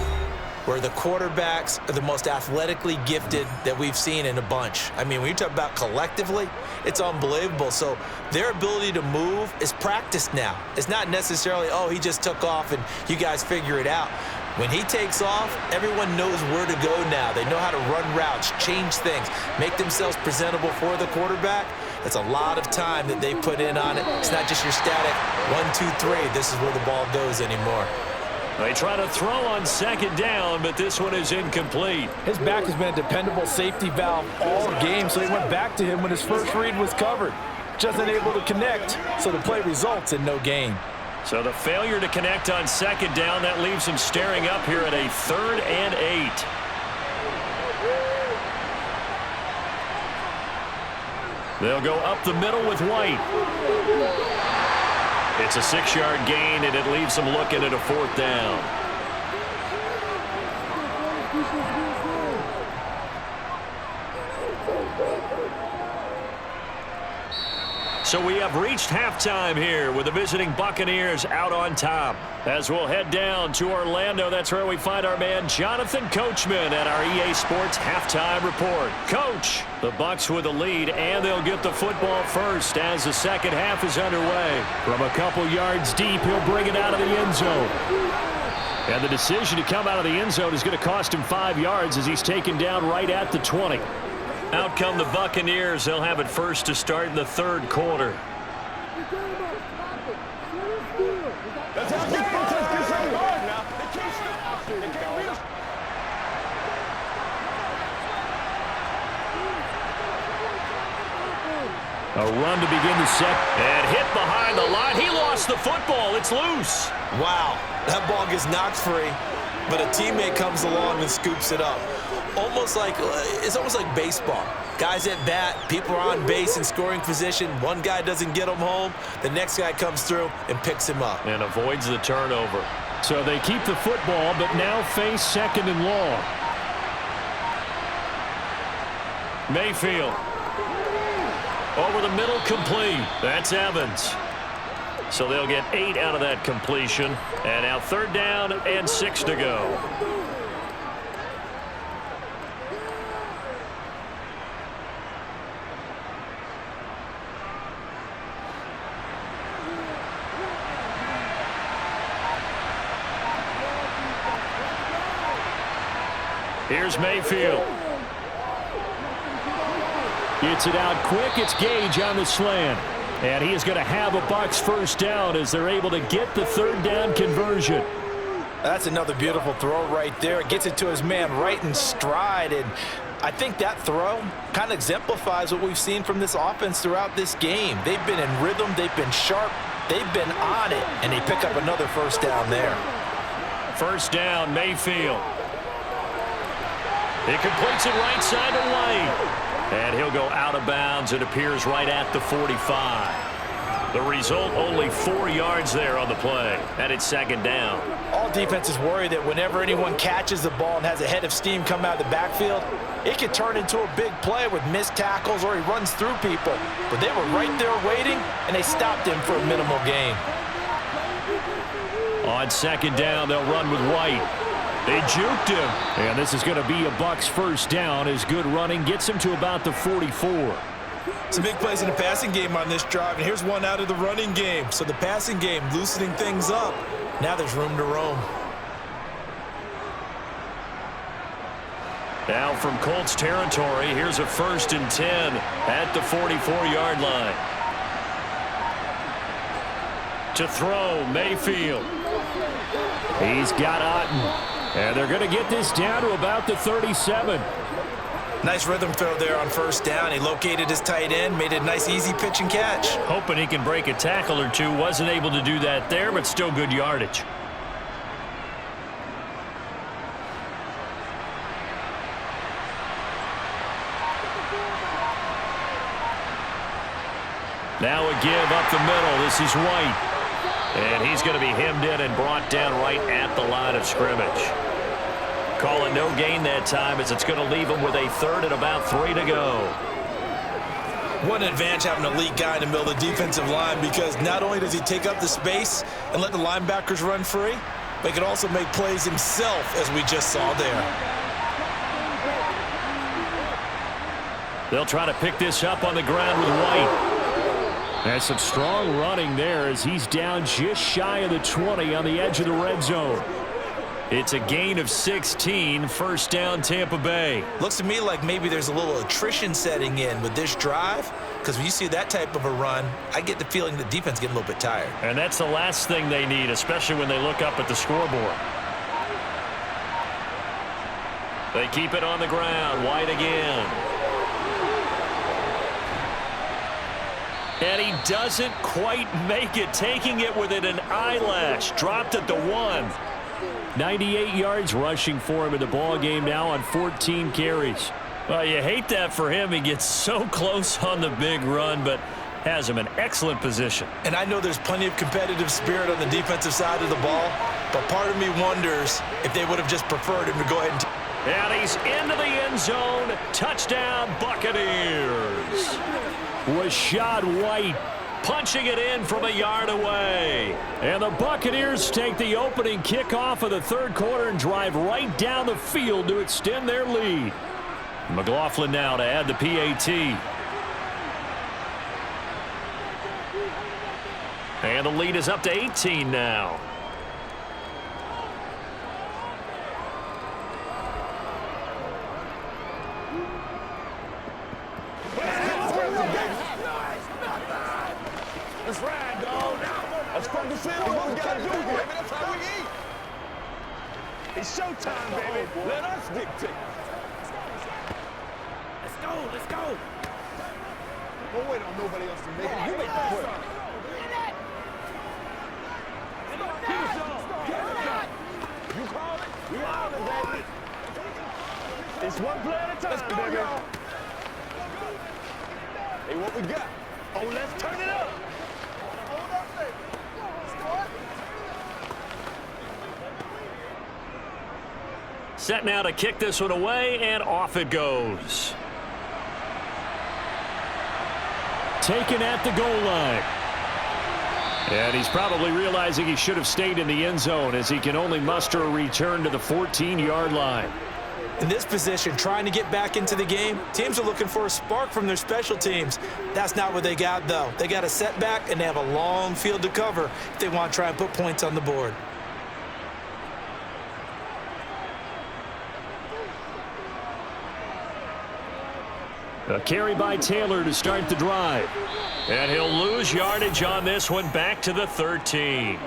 where the quarterbacks are the most athletically gifted that we've seen in a bunch. I mean, when you talk about collectively, it's unbelievable. So their ability to move is practiced now. It's not necessarily, oh, he just took off and you guys figure it out. When he takes off, everyone knows where to go now. They know how to run routes, change things, make themselves presentable for the quarterback. That's a lot of time that they put in on it. It's not just your static 1, 2, 3. This is where the ball goes anymore. They try to throw on second down, but this one is incomplete. His back has been a dependable safety valve all game, so he went back to him when his first read was covered. Just unable to connect, so the play results in no gain. So the failure to connect on second down, that leaves him staring up here at a 3rd and 8. They'll go up the middle with White. It's a 6-yard gain, and it leaves them looking at a 4th down. So we have reached halftime here with the visiting Buccaneers out on top. As we'll head down to Orlando, that's where we find our man Jonathan Coachman at our EA Sports Halftime Report. Coach, the Bucs with the lead, and they'll get the football first as the second half is underway. From a couple yards deep, he'll bring it out of the end zone. And the decision to come out of the end zone is going to cost him 5 yards as he's taken down right at the 20. Out come the Buccaneers. They'll have it first to start in the 3rd quarter. A run to begin the set. And hit behind the line. He lost the football. It's loose. Wow, that ball gets knocked free, but a teammate comes along and scoops it up. It's almost like baseball. Guys at bat, people are on base in scoring position. One guy doesn't get him home. The next guy comes through and picks him up. And avoids the turnover. So they keep the football, but now face 2nd and long. Mayfield. Over the middle, complete. That's Evans. So they'll get 8 out of that completion. And now 3rd down and 6 to go. Here's Mayfield. Gets it out quick. It's Gage on the slant. And he is going to have a Bucs first down as they're able to get the 3rd down conversion. That's another beautiful throw right there. It gets it to his man right in stride. And I think that throw kind of exemplifies what we've seen from this offense throughout this game. They've been in rhythm. They've been sharp. They've been on it. And they pick up another first down there. First down, Mayfield. He completes it right side to White. And he'll go out of bounds. It appears right at the 45. The result, only 4 yards there on the play. And it's 2nd down. All defenses worry that whenever anyone catches the ball and has a head of steam come out of the backfield, it could turn into a big play with missed tackles or he runs through people. But they were right there waiting, and they stopped him for a minimal gain. On 2nd down, they'll run with White. They juked him. And this is going to be a Bucs first down as good running gets him to about the 44. Some big plays in the passing game on this drive, and here's one out of the running game. So the passing game loosening things up. Now there's room to roam. Now from Colts territory, here's a 1st and 10 at the 44-yard line. To throw, Mayfield. He's got Otten. And they're going to get this down to about the 37. Nice rhythm throw there on first down. He located his tight end, made a nice easy pitch and catch. Hoping he can break a tackle or two. Wasn't able to do that there, but still good yardage. Now a give up the middle. This is White. And he's going to be hemmed in and brought down right at the line of scrimmage. Call it no gain that time as it's going to leave him with a third and about 3 to go. What an advantage having an elite guy in the middle of the defensive line, because not only does he take up the space and let the linebackers run free, but he can also make plays himself, as we just saw there. They'll try to pick this up on the ground with White. There's some strong running there as he's down just shy of the 20 on the edge of the red zone. It's a gain of 16, first down Tampa Bay. Looks to me like maybe there's a little attrition setting in with this drive, because when you see that type of a run, I get the feeling the defense getting a little bit tired. And that's the last thing they need, especially when they look up at the scoreboard. They keep it on the ground. White again. And he doesn't quite make it, taking it within an eyelash. Dropped at the 1. 98 yards rushing for him in the ball game now on 14 carries. Well, you hate that for him. He gets so close on the big run, but has him in excellent position. And I know there's plenty of competitive spirit on the defensive side of the ball, but part of me wonders if they would have just preferred him to go ahead and... And he's into the end zone. Touchdown, Buccaneers. Rashad White punching it in from a yard away. And the Buccaneers take the opening kickoff of the third quarter and drive right down the field to extend their lead. McLaughlin now to add the PAT. And the lead is up to 18 now. Let's ride, dog. Let's fucking see what we gotta do, baby. That's how we eat. It's showtime, baby. Let us dictate. Let's go, let's go. Don't wait on nobody else to make it. You make the play. You call it? We on it, baby. It's one play at a time, let's go, baby. Hey, what we got? Oh, let's turn it up. Set now to kick this one away, and off it goes. Taken at the goal line. And he's probably realizing he should have stayed in the end zone as he can only muster a return to the 14-yard line. In this position, trying to get back into the game, teams are looking for a spark from their special teams. That's not what they got, though. They got a setback, and they have a long field to cover if they want to try and put points on the board. A carry by Taylor to start the drive. And he'll lose yardage on this one, back to the 13.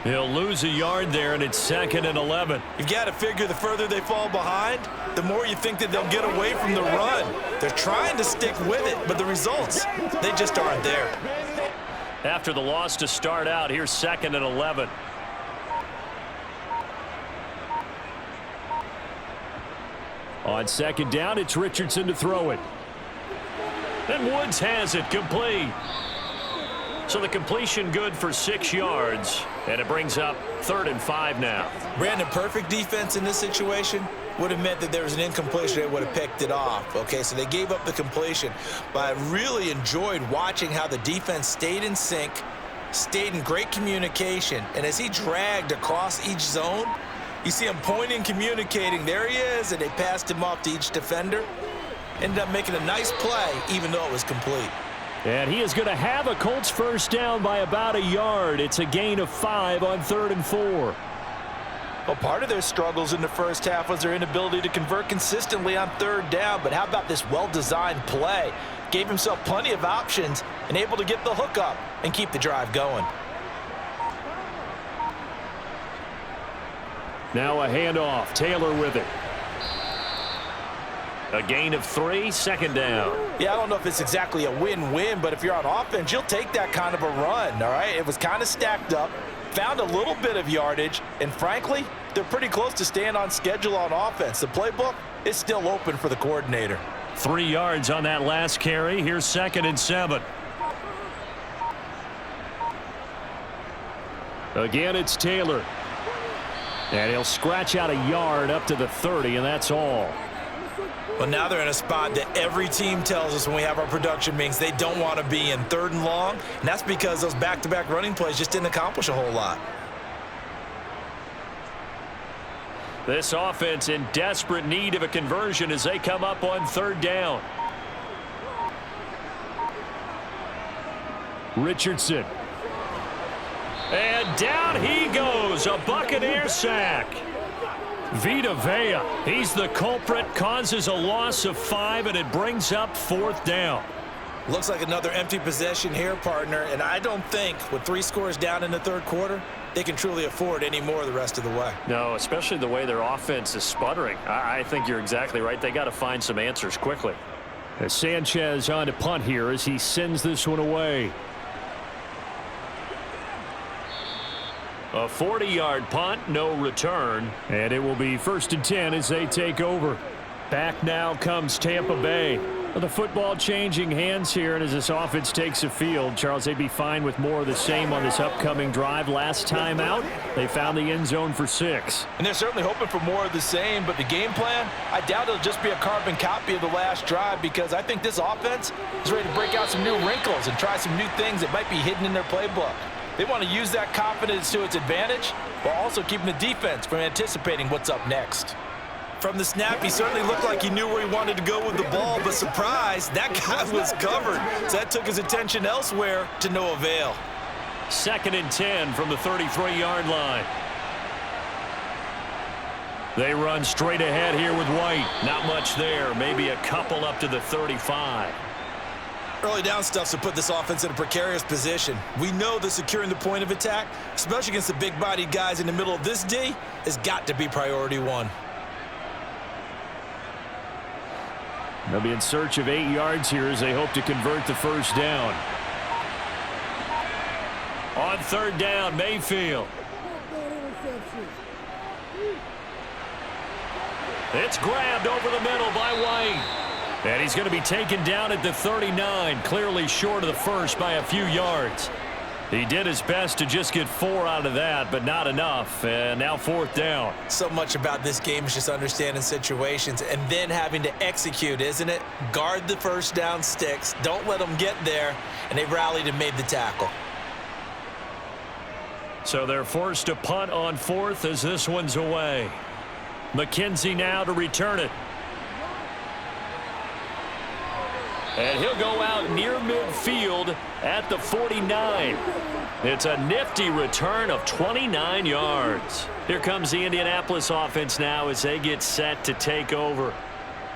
He'll lose a yard there, and it's 2nd and 11. You've got to figure the further they fall behind, the more you think that they'll get away from the run. They're trying to stick with it, but the results, they just aren't there. After the loss to start out, here's 2nd and 11. On 2nd down, it's Richardson to throw it. And Woods has it complete. So the completion good for 6 yards, and it brings up 3rd and 5 now. Brandon, perfect defense in this situation would have meant that there was an incompletion. They would have picked it off. Okay, so they gave up the completion. But I really enjoyed watching how the defense stayed in sync, stayed in great communication, and as he dragged across each zone, you see him pointing, communicating. There he is, and they passed him off to each defender. Ended up making a nice play, even though it was complete. And he is going to have a Colts first down by about a yard. It's a gain of 5 on 3rd and 4. Well, part of their struggles in the first half was their inability to convert consistently on 3rd down. But how about this well-designed play? Gave himself plenty of options and able to get the hook up and keep the drive going. Now a handoff. Taylor with it. A gain of 3, 2nd down. Yeah, I don't know if it's exactly a win-win, but if you're on offense, you'll take that kind of a run, all right? It was kind of stacked up, found a little bit of yardage, and frankly, they're pretty close to staying on schedule on offense. The playbook is still open for the coordinator. 3 yards on that last carry. Here's 2nd and 7. Again, it's Taylor. And he'll scratch out a yard up to the 30, and that's all. Well, now they're in a spot that every team tells us when we have our production meetings they don't want to be in, 3rd and long, and that's because those back-to-back running plays just didn't accomplish a whole lot. This offense in desperate need of a conversion as they come up on 3rd down. Richardson. And down he goes, a Buccaneer sack. Vita Vea, he's the culprit, causes a loss of 5, and it brings up 4th down. Looks like another empty possession here, partner, and I don't think with 3 scores down in the 3rd quarter, they can truly afford any more the rest of the way. No, especially the way their offense is sputtering. I think you're exactly right. They got to find some answers quickly. As Sanchez on to punt here as he sends this one away. A 40-yard punt, no return, and it will be 1st and 10 as they take over. Back now comes Tampa Bay. The football changing hands here, and as this offense takes the field, Charles, they'd be fine with more of the same on this upcoming drive. Last time out, they found the end zone for 6. And they're certainly hoping for more of the same, but the game plan, I doubt it'll just be a carbon copy of the last drive, because I think this offense is ready to break out some new wrinkles and try some new things that might be hidden in their playbook. They want to use that confidence to its advantage while also keeping the defense from anticipating what's up next. From the snap, he certainly looked like he knew where he wanted to go with the ball, but surprise, that guy was covered. So that took his attention elsewhere to no avail. 2nd and 10 from the 33-yard line. They run straight ahead here with White. Not much there, maybe a couple up to the 35. Early down stuff's to put this offense in a precarious position. We know that securing the point of attack, especially against the big-bodied guys in the middle of this D, has got to be priority 1. They'll be in search of 8 yards here as they hope to convert the 1st down. On 3rd down, Mayfield. It's grabbed over the middle by White. And he's going to be taken down at the 39, clearly short of the 1st by a few yards. He did his best to just get 4 out of that, but not enough. And now 4th down. So much about this game is just understanding situations and then having to execute, isn't it? Guard the 1st down sticks. Don't let them get there. And they rallied and made the tackle. So they're forced to punt on 4th as this one's away. McKenzie now to return it. And he'll go out near midfield at the 49. It's a nifty return of 29 yards. Here comes the Indianapolis offense now as they get set to take over.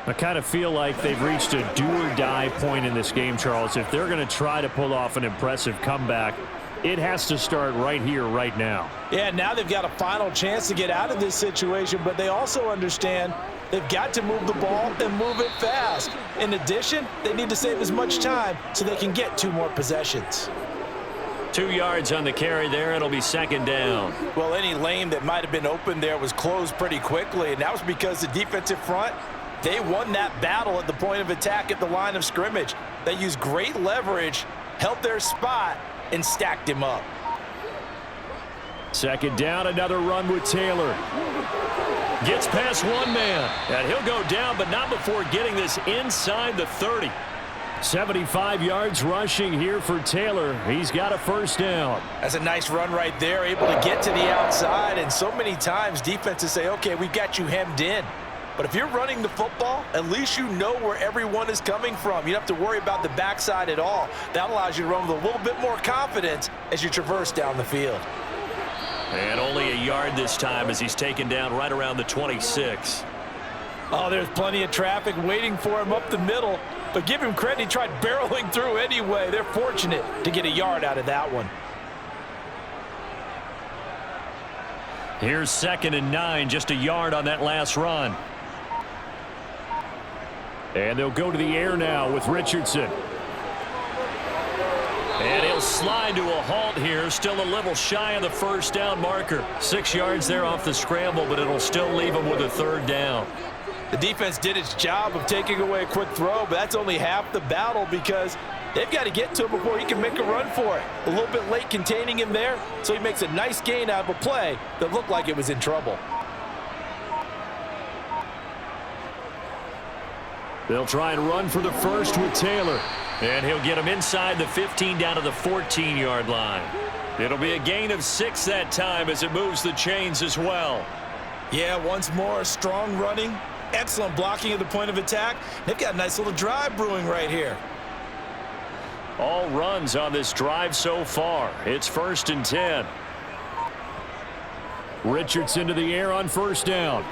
I kind of feel like they've reached a do-or-die point in this game, Charles. If they're going to try to pull off an impressive comeback, it has to start right here, right now. Yeah, now they've got a final chance to get out of this situation, but they also understand they've got to move the ball and move it fast. In addition, they need to save as much time so they can get 2 more possessions. 2 yards on the carry there. It'll be 2nd down. Well, any lane that might have been open there was closed pretty quickly, and that was because the defensive front, they won that battle at the point of attack at the line of scrimmage. They used great leverage, held their spot, and stacked him up. 2nd down, another run with Taylor. Gets past 1 man, and he'll go down, but not before getting this inside the 30. 75 yards rushing here for Taylor. He's got a 1st down. That's a nice run right there, able to get to the outside, and so many times defenses say, okay, we've got you hemmed in. But if you're running the football, at least you know where everyone is coming from. You don't have to worry about the backside at all. That allows you to run with a little bit more confidence as you traverse down the field. And only a yard this time as he's taken down right around the 26. Oh, there's plenty of traffic waiting for him up the middle. But give him credit, he tried barreling through anyway. They're fortunate to get a yard out of that one. Here's 2nd and 9, just a yard on that last run. And they'll go to the air now with Richardson. And he'll slide to a halt here, still a little shy of the 1st down marker. 6 yards there off the scramble, but it'll still leave him with a 3rd down. The defense did its job of taking away a quick throw, but that's only half the battle because They've got to get to him before he can make a run for it. A little bit late containing him there, so he makes a nice gain out of a play that looked like it was in trouble. They'll try and run for the first with Taylor. And he'll get him inside the 15 down to the 14-yard line. It'll be a gain of 6 that time as it moves the chains as well. Yeah, once more, strong running, excellent blocking at the point of attack. They've got a nice little drive brewing right here. All runs on this drive so far. It's 1st and 10. Richardson to the air on first down.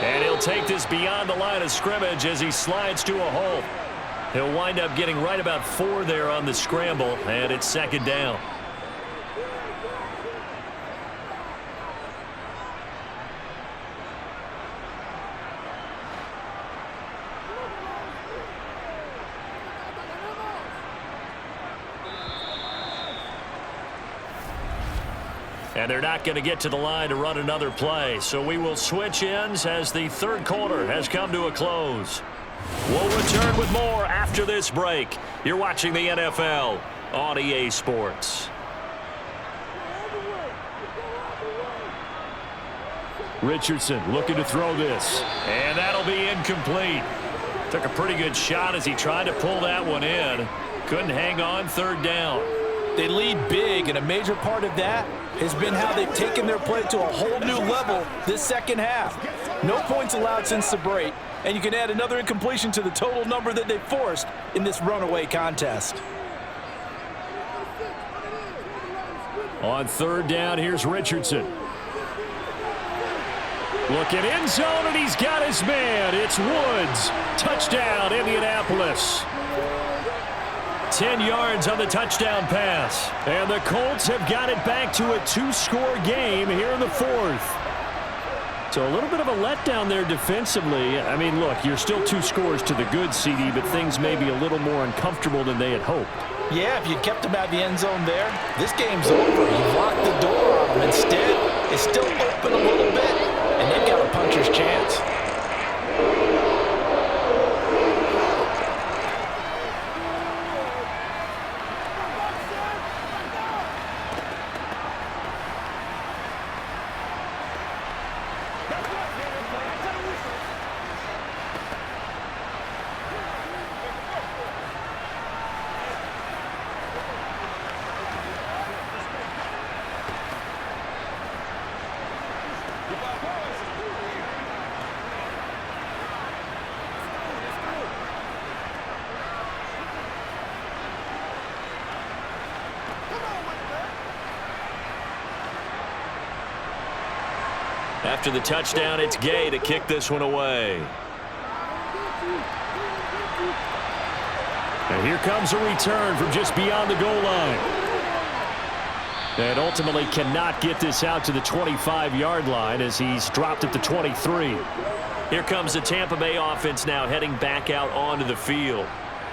And he'll take this beyond the line of scrimmage as he slides to a halt. He'll wind up getting right about 4 there on the scramble, and it's 2nd down. And they're not going to get to the line to run another play. So we will switch ends as the 3rd quarter has come to a close. We'll return with more after this break. You're watching the NFL on EA Sports. Richardson looking to throw this. And that'll be incomplete. Took a pretty good shot as he tried to pull that one in. Couldn't hang on, 3rd down. They lead big, and a major part of that has been how they've taken their play to a whole new level this second half. No points allowed since the break, and you can add another incompletion to the total number that they forced in this runaway contest. On 3rd down, here's Richardson. Looking end zone, and he's got his man. It's Woods. Touchdown, Indianapolis. 10 yards on the touchdown pass. And the Colts have got it back to a 2-score game here in the 4th. So a little bit of a letdown there defensively. I mean, look, you're still 2 scores to the good, CD, but things may be a little more uncomfortable than they had hoped. Yeah, if you kept them out of the end zone there, this game's over. You've locked the door on them. Instead, it's still open a little bit, and they've got a puncher's chance. After the touchdown, it's Gay to kick this one away. And here comes a return from just beyond the goal line. And ultimately cannot get this out to the 25-yard line as he's dropped at the 23. Here comes the Tampa Bay offense now heading back out onto the field.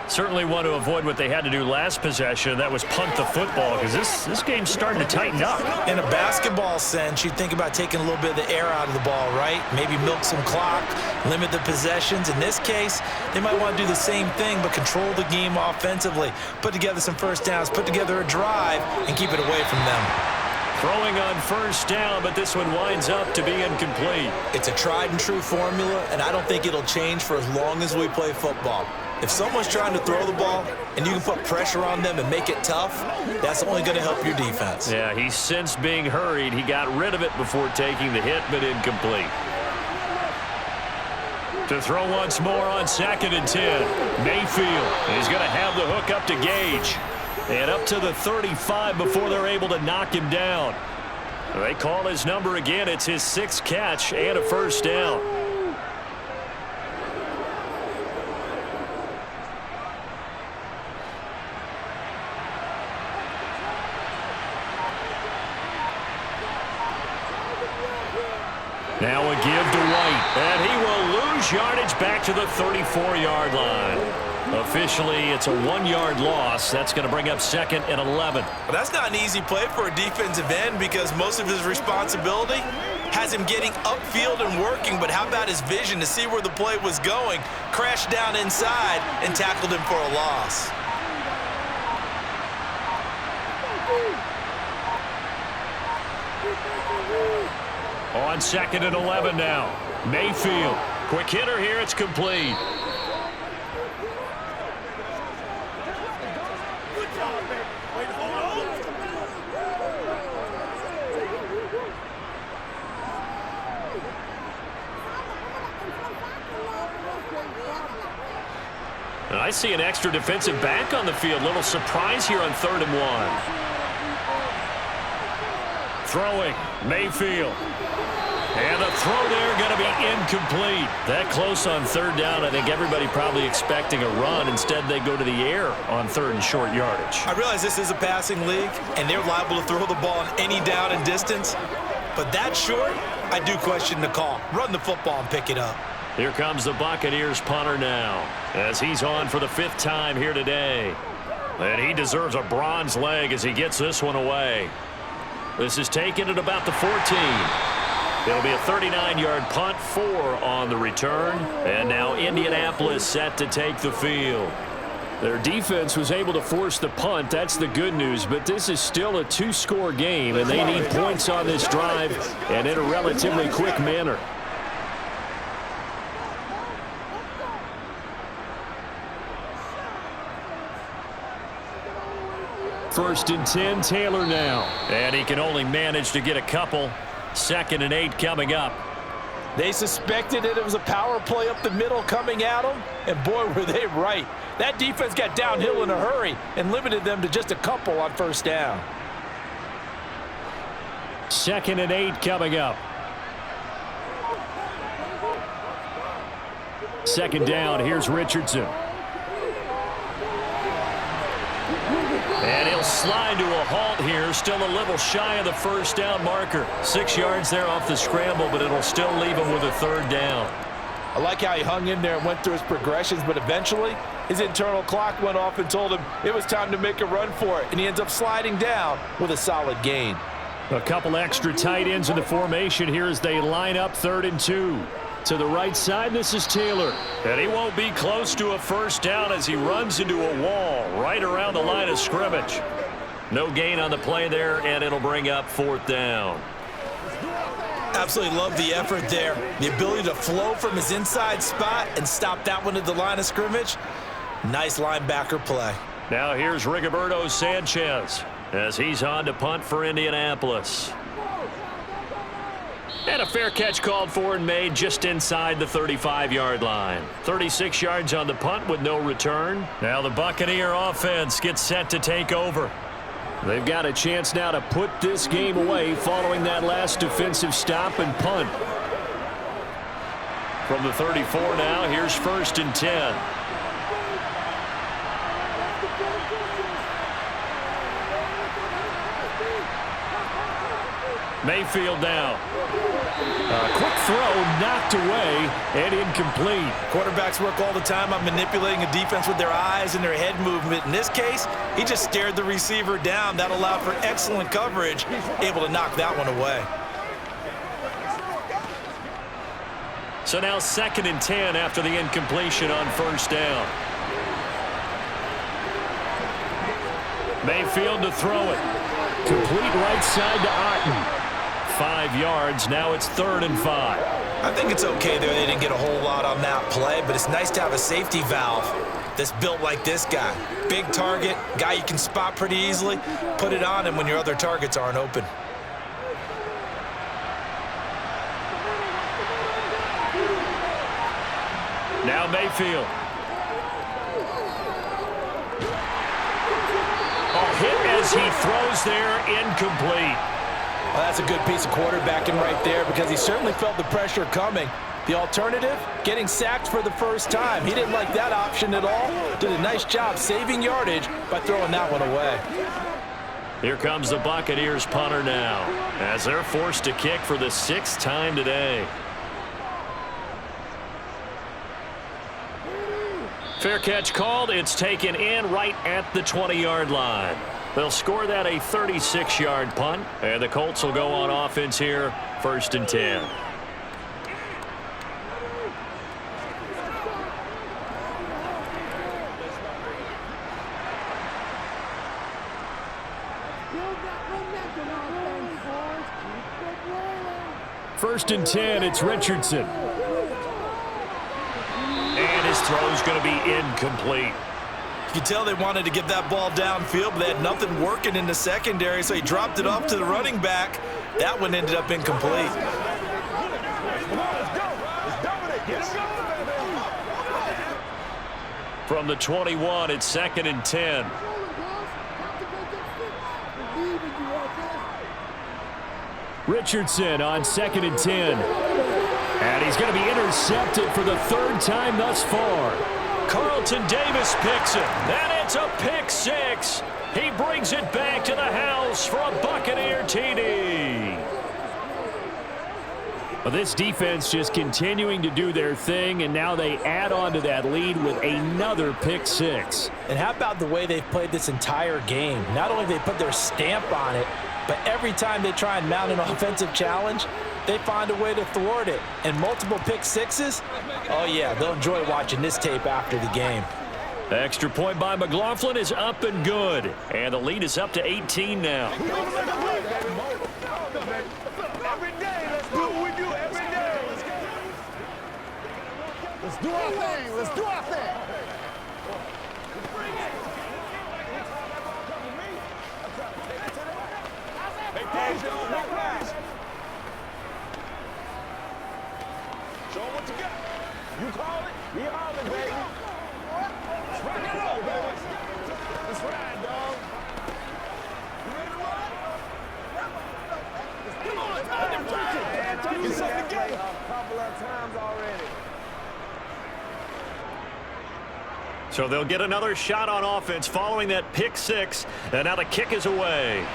Certainly want to avoid what they had to do last possession. That was punt the football, because this game's starting to tighten up. In a basketball sense, you think about taking a little bit of the air out of the ball, right? Maybe milk some clock, limit the possessions. In this case, they might want to do the same thing, but control the game offensively. Put together some first downs, put together a drive, and keep it away from them. Throwing on first down, but this one winds up to be incomplete. It's a tried and true formula, and I don't think it'll change for as long as we play football. If someone's trying to throw the ball and you can put pressure on them and make it tough, that's only going to help your defense. Yeah, he sensed being hurried. He got rid of it before taking the hit, but incomplete. To throw once more on 2nd and 10. Mayfield is going to have the hook up to Gage. And up to the 35 before they're able to knock him down. They call his number again. It's his 6th catch and a first down. Now a give to White, and he will lose yardage back to the 34-yard line. Officially, it's a 1-yard loss. That's going to bring up 2nd and 11. Well, that's not an easy play for a defensive end because most of his responsibility has him getting upfield and working, but how about his vision to see where the play was going, crashed down inside, and tackled him for a loss. On 2nd and 11 now. Mayfield. Quick hitter here. It's complete. And I see an extra defensive back on the field. Little surprise here on 3rd and 1. Throwing. Mayfield. And the throw there going to be incomplete. That close on 3rd down. I think everybody probably expecting a run. Instead, they go to the air on 3rd and short yardage. I realize this is a passing league, and they're liable to throw the ball on any down and distance. But that short, I do question the call. Run the football and pick it up. Here comes the Buccaneers punter now, as he's on for the 5th time here today. And he deserves a bronze leg as he gets this one away. This is taken at about the 14. It'll be a 39-yard punt, 4 on the return. And now Indianapolis set to take the field. Their defense was able to force the punt. That's the good news. But this is still a 2-score game, and they need points on this drive and in a relatively quick manner. First and 10, Taylor now. And he can only manage to get a couple. 2nd and 8 coming up. They suspected that it was a power play up the middle coming at them, and boy, were they right. That defense got downhill in a hurry and limited them to just a couple on 1st down. 2nd and 8 coming up. 2nd down, here's Richardson. And he'll slide to a halt here, still a little shy of the 1st down marker. 6 yards there off the scramble, but it'll still leave him with a 3rd down. I like how he hung in there and went through his progressions, but eventually his internal clock went off and told him it was time to make a run for it, and he ends up sliding down with a solid gain. A couple extra tight ends in the formation here as they line up 3rd and 2. To the right side, this is Taylor. And he won't be close to a 1st down as he runs into a wall right around the line of scrimmage. No gain on the play there, and it'll bring up 4th down. Absolutely love the effort there. The ability to flow from his inside spot and stop that one at the line of scrimmage. Nice linebacker play. Now here's Rigoberto Sanchez as he's on to punt for Indianapolis. And a fair catch called for and made just inside the 35-yard line. 36 yards on the punt with no return. Now the Buccaneer offense gets set to take over. They've got a chance now to put this game away following that last defensive stop and punt. From the 34 now, here's 1st and 10. Mayfield now. A quick throw knocked away and incomplete. Quarterbacks work all the time on manipulating a defense with their eyes and their head movement. In this case, he just stared the receiver down. That allowed for excellent coverage, able to knock that one away. So now 2nd and 10 after the incompletion on 1st down. Mayfield to throw it. Complete right side to Otten. 5 yards. Now it's 3rd and 5. I think it's okay there. They didn't get a whole lot on that play, but it's nice to have a safety valve that's built like this guy. Big target, guy you can spot pretty easily. Put it on him when your other targets aren't open. Now Mayfield. A hit as he throws there, incomplete. Well, that's a good piece of quarterbacking right there because he certainly felt the pressure coming. The alternative, getting sacked for the 1st time. He didn't like that option at all. Did a nice job saving yardage by throwing that one away. Here comes the Buccaneers punter now as they're forced to kick for the 6th time today. Fair catch called. It's taken in right at the 20-yard line. They'll score that a 36-yard punt, and the Colts will go on offense here, 1st and 10. First and 10, it's Richardson. And his throw's going to be incomplete. You can tell they wanted to get that ball downfield, but they had nothing working in the secondary, so he dropped it off to the running back. That one ended up incomplete. From the 21, it's 2nd and 10. Richardson on 2nd and 10. And he's going to be intercepted for the 3rd time thus far. Carlton Davis picks it, and it's a pick 6. He brings it back to the house for a Buccaneer TD. Well, this defense just continuing to do their thing, and now they add on to that lead with another pick 6. And how about the way they've played this entire game? Not only have they put their stamp on it, but every time they try and mount an offensive challenge, they find a way to thwart it. And multiple pick 6s, oh yeah, they'll enjoy watching this tape after the game. The extra point by McLaughlin is up and good. And the lead is up to 18 now. Every day, let's do what we do every day. Let's do our thing. Let's do our thing. Show them what you got. You call it, we all it, baby. Let's rock and roll, baby. Let's ride, dog. You ready to run? Come on, time to ride. It's up the game. A couple of times already. So they'll get another shot on offense following that pick 6. And now the kick is away.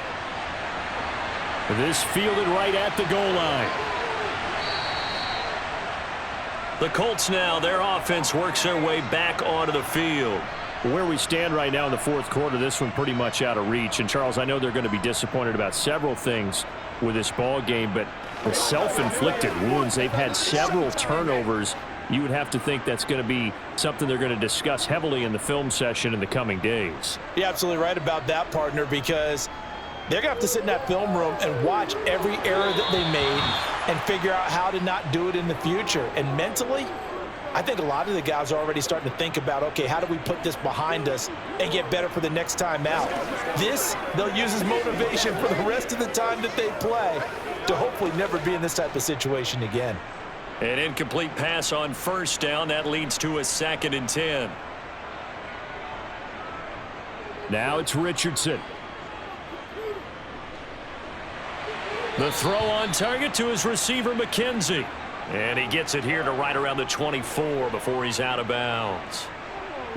This fielded right at the goal line. The Colts now, their offense works their way back onto the field. Where we stand right now in the 4th quarter, this one pretty much out of reach. And, Charles, I know they're going to be disappointed about several things with this ball game, but the self-inflicted wounds, they've had several turnovers. You would have to think that's going to be something they're going to discuss heavily in the film session in the coming days. You're absolutely right about that, partner, because they're going to have to sit in that film room and watch every error that they made and figure out how to not do it in the future. And mentally, I think a lot of the guys are already starting to think about, okay, how do we put this behind us and get better for the next time out? This, they'll use as motivation for the rest of the time that they play to hopefully never be in this type of situation again. An incomplete pass on 1st down. That leads to a 2nd and 10. Now it's Richardson. The throw on target to his receiver, McKenzie. And he gets it here to right around the 24 before he's out of bounds.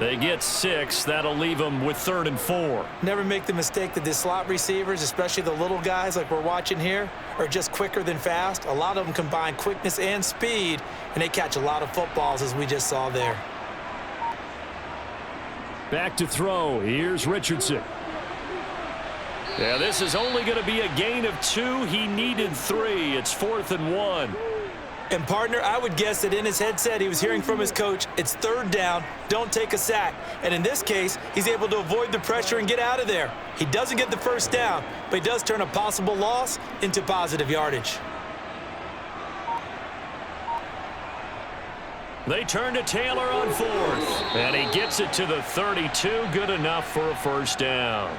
They get 6. That'll leave them with 3rd and 4. Never make the mistake that the slot receivers, especially the little guys like we're watching here, are just quicker than fast. A lot of them combine quickness and speed, and they catch a lot of footballs, as we just saw there. Back to throw. Here's Richardson. Yeah, this is only going to be a gain of 2. He needed 3. It's 4th and 1. And, partner, I would guess that in his headset he was hearing from his coach, it's 3rd down, don't take a sack. And in this case, he's able to avoid the pressure and get out of there. He doesn't get the 1st down, but he does turn a possible loss into positive yardage. They turn to Taylor on 4th. And he gets it to the 32. Good enough for a 1st down.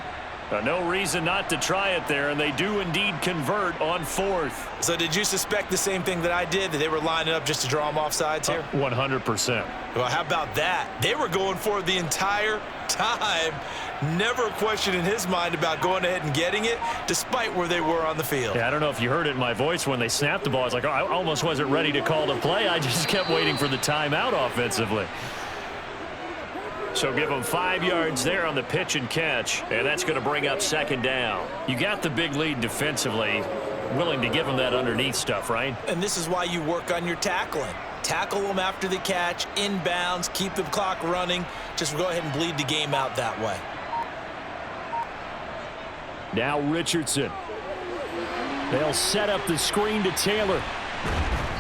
No reason not to try it there, and they do indeed convert on 4th. So did you suspect the same thing that I did, that they were lining up just to draw them off sides here? 100%. Well, how about that? They were going for it the entire time. Never a question in his mind about going ahead and getting it, despite where they were on the field. Yeah, I don't know if you heard it in my voice when they snapped the ball. I was like, oh, I almost wasn't ready to call the play. I just kept waiting for the timeout offensively. So give them 5 yards there on the pitch and catch, and that's going to bring up 2nd down. You got the big lead defensively, willing to give them that underneath stuff, right? And this is why you work on your tackling. Tackle them after the catch, inbounds, keep the clock running. Just go ahead and bleed the game out that way. Now Richardson. They'll set up the screen to Taylor.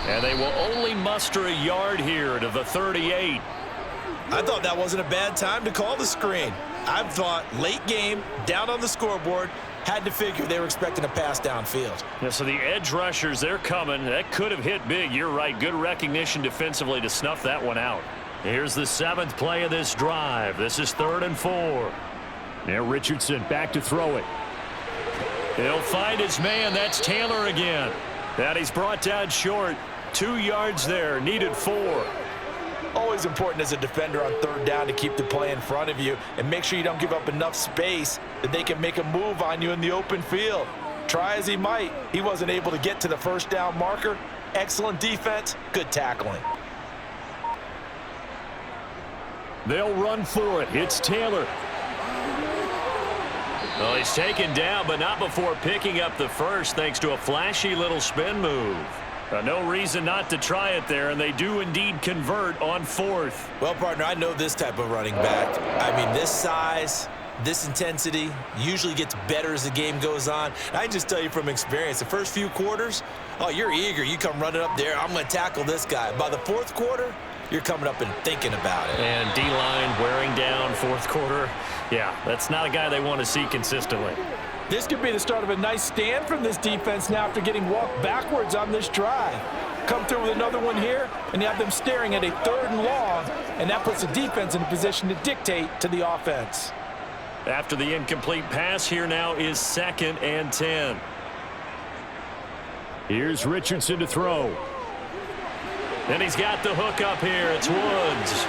And they will only muster a yard here to the 38. I thought that wasn't a bad time to call the screen. I thought late game, down on the scoreboard, had to figure they were expecting a pass downfield. Yeah, so the edge rushers, they're coming. That could have hit big. You're right. Good recognition defensively to snuff that one out. Here's the 7th play of this drive. This is 3rd and 4. Now Richardson back to throw it. He'll find his man. That's Taylor again. And he's brought down short. 2 yards there. Needed 4. Always important as a defender on 3rd down to keep the play in front of you and make sure you don't give up enough space that they can make a move on you in the open field. Try as he might, he wasn't able to get to the 1st down marker. Excellent defense, good tackling. They'll run for it. It's Taylor. Well, he's taken down, but not before picking up the first thanks to a flashy little spin move. No reason not to try it there, and they do indeed convert on 4th. Well, partner, I know this type of running back. I mean, this size, this intensity usually gets better as the game goes on. And I can just tell you from experience, the first few quarters, oh, you're eager. You come running up there, I'm going to tackle this guy. By the 4th quarter, you're coming up and thinking about it. And D-line wearing down 4th quarter. Yeah, that's not a guy they want to see consistently. This could be the start of a nice stand from this defense now after getting walked backwards on this drive. Come through with another one here, and you have them staring at a 3rd and long, and that puts the defense in a position to dictate to the offense. After the incomplete pass, here now is 2nd and 10. Here's Richardson to throw. And he's got the hook up here. It's Woods.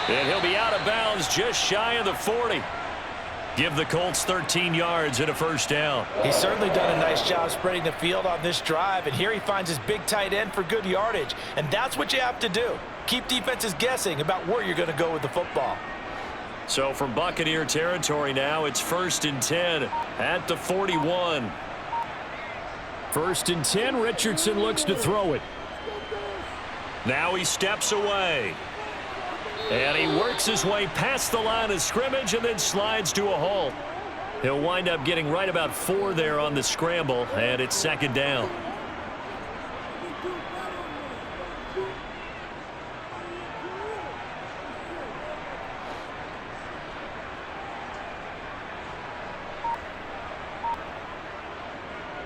And he'll be out of bounds just shy of the 40. Give the Colts 13 yards and a 1st down. He's certainly done a nice job spreading the field on this drive, and here he finds his big tight end for good yardage. And that's what you have to do. Keep defenses guessing about where you're going to go with the football. So from Buccaneer territory now, it's 1st and 10 at the 41. 1st and 10, Richardson looks to throw it. Now he steps away. And he works his way past the line of scrimmage and then slides to a halt. He'll wind up getting right about 4 there on the scramble, and it's 2nd down.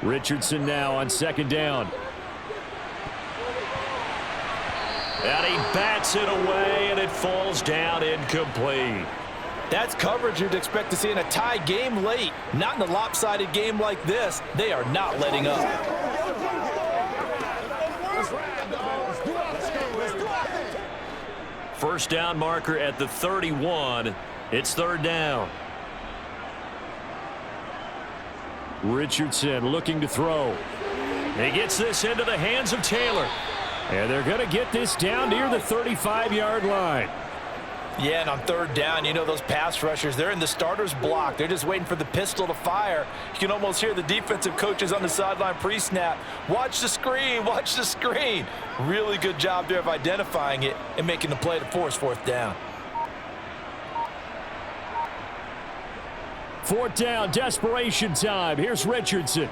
Richardson now on 2nd down. And he bats it away, and it falls down incomplete. That's coverage you'd expect to see in a tie game late. Not in a lopsided game like this. They are not letting up. 1st down marker at the 31. It's 3rd down. Richardson looking to throw. He gets this into the hands of Taylor. And they're going to get this down near the 35-yard line. Yeah, and on 3rd down, you know those pass rushers, they're in the starter's block. They're just waiting for the pistol to fire. You can almost hear the defensive coaches on the sideline pre-snap. Watch the screen, watch the screen. Really good job there of identifying it and making the play to force 4th down. 4th down, desperation time. Here's Richardson.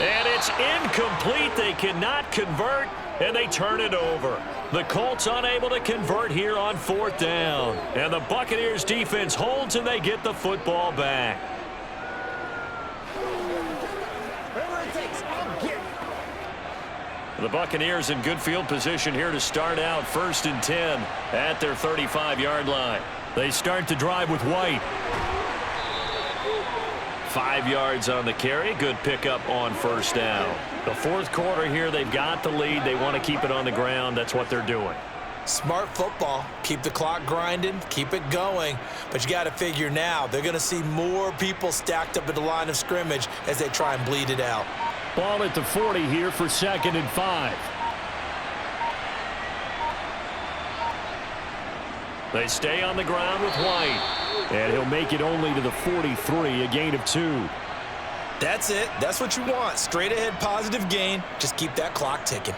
And it's incomplete. They cannot convert, and they turn it over. The Colts unable to convert here on 4th down. And the Buccaneers defense holds, and they get the football back. The Buccaneers in good field position here to start out 1st and 10 at their 35-yard line. They start the drive with White. 5 yards on the carry. Good pickup on 1st down. The 4th quarter here, they've got the lead. They want to keep it on the ground. That's what they're doing. Smart football. Keep the clock grinding. Keep it going. But you got to figure now, they're going to see more people stacked up at the line of scrimmage as they try and bleed it out. Ball at the 40 here for 2nd and 5. They stay on the ground with White. And he'll make it only to the 43, a gain of 2. That's it. That's what you want. Straight ahead positive gain. Just keep that clock ticking.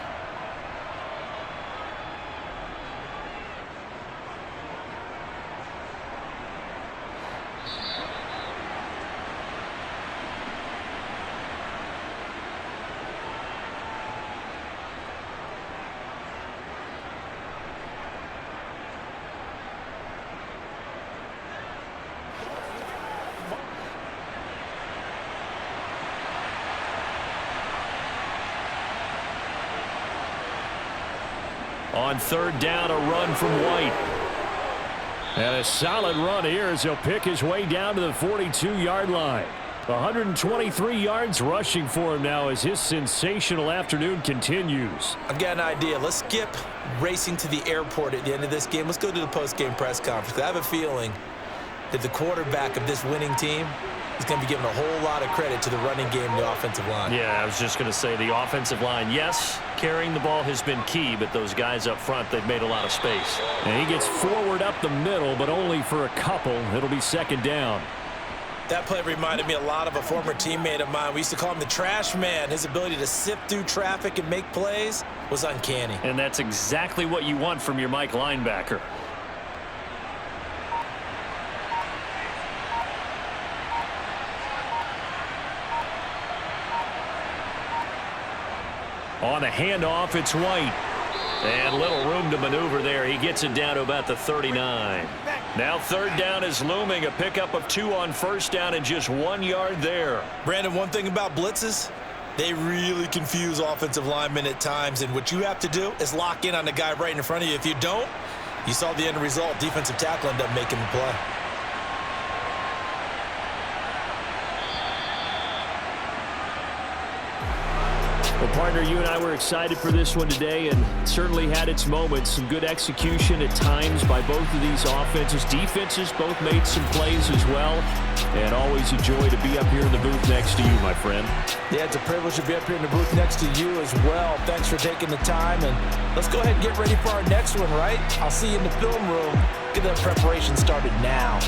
On third down, a run from White. And a solid run here as he'll pick his way down to the 42-yard line. 123 yards rushing for him now as his sensational afternoon continues. I've got an idea. Let's skip racing to the airport at the end of this game. Let's go to the post-game press conference. I have a feeling that the quarterback of this winning team is going to be given a whole lot of credit to the running game and the offensive line. Yeah, I was just going to say the offensive line, yes, carrying the ball has been key, but those guys up front, they've made a lot of space. And he gets forward up the middle, but only for a couple. It'll be second down. That play reminded me a lot of a former teammate of mine. We used to call him the trash man. His ability to sift through traffic and make plays was uncanny. And that's exactly what you want from your Mike linebacker. On the handoff, it's White. And little room to maneuver there. He gets it down to about the 39. Now third down is looming. A pickup of 2 on first down and just 1 yard there. Brandon, one thing about blitzes, they really confuse offensive linemen at times. And what you have to do is lock in on the guy right in front of you. If you don't, you saw the end result. Defensive tackle ended up making the play. Well, partner, you and I were excited for this one today, and certainly had its moments. Some good execution at times by both of these offenses. Defenses both made some plays as well, and always a joy to be up here in the booth next to you, my friend. Yeah, it's a privilege to be up here in the booth next to you as well. Thanks for taking the time, and let's go ahead and get ready for our next one, right? I'll see you in the film room. Get that preparation started now.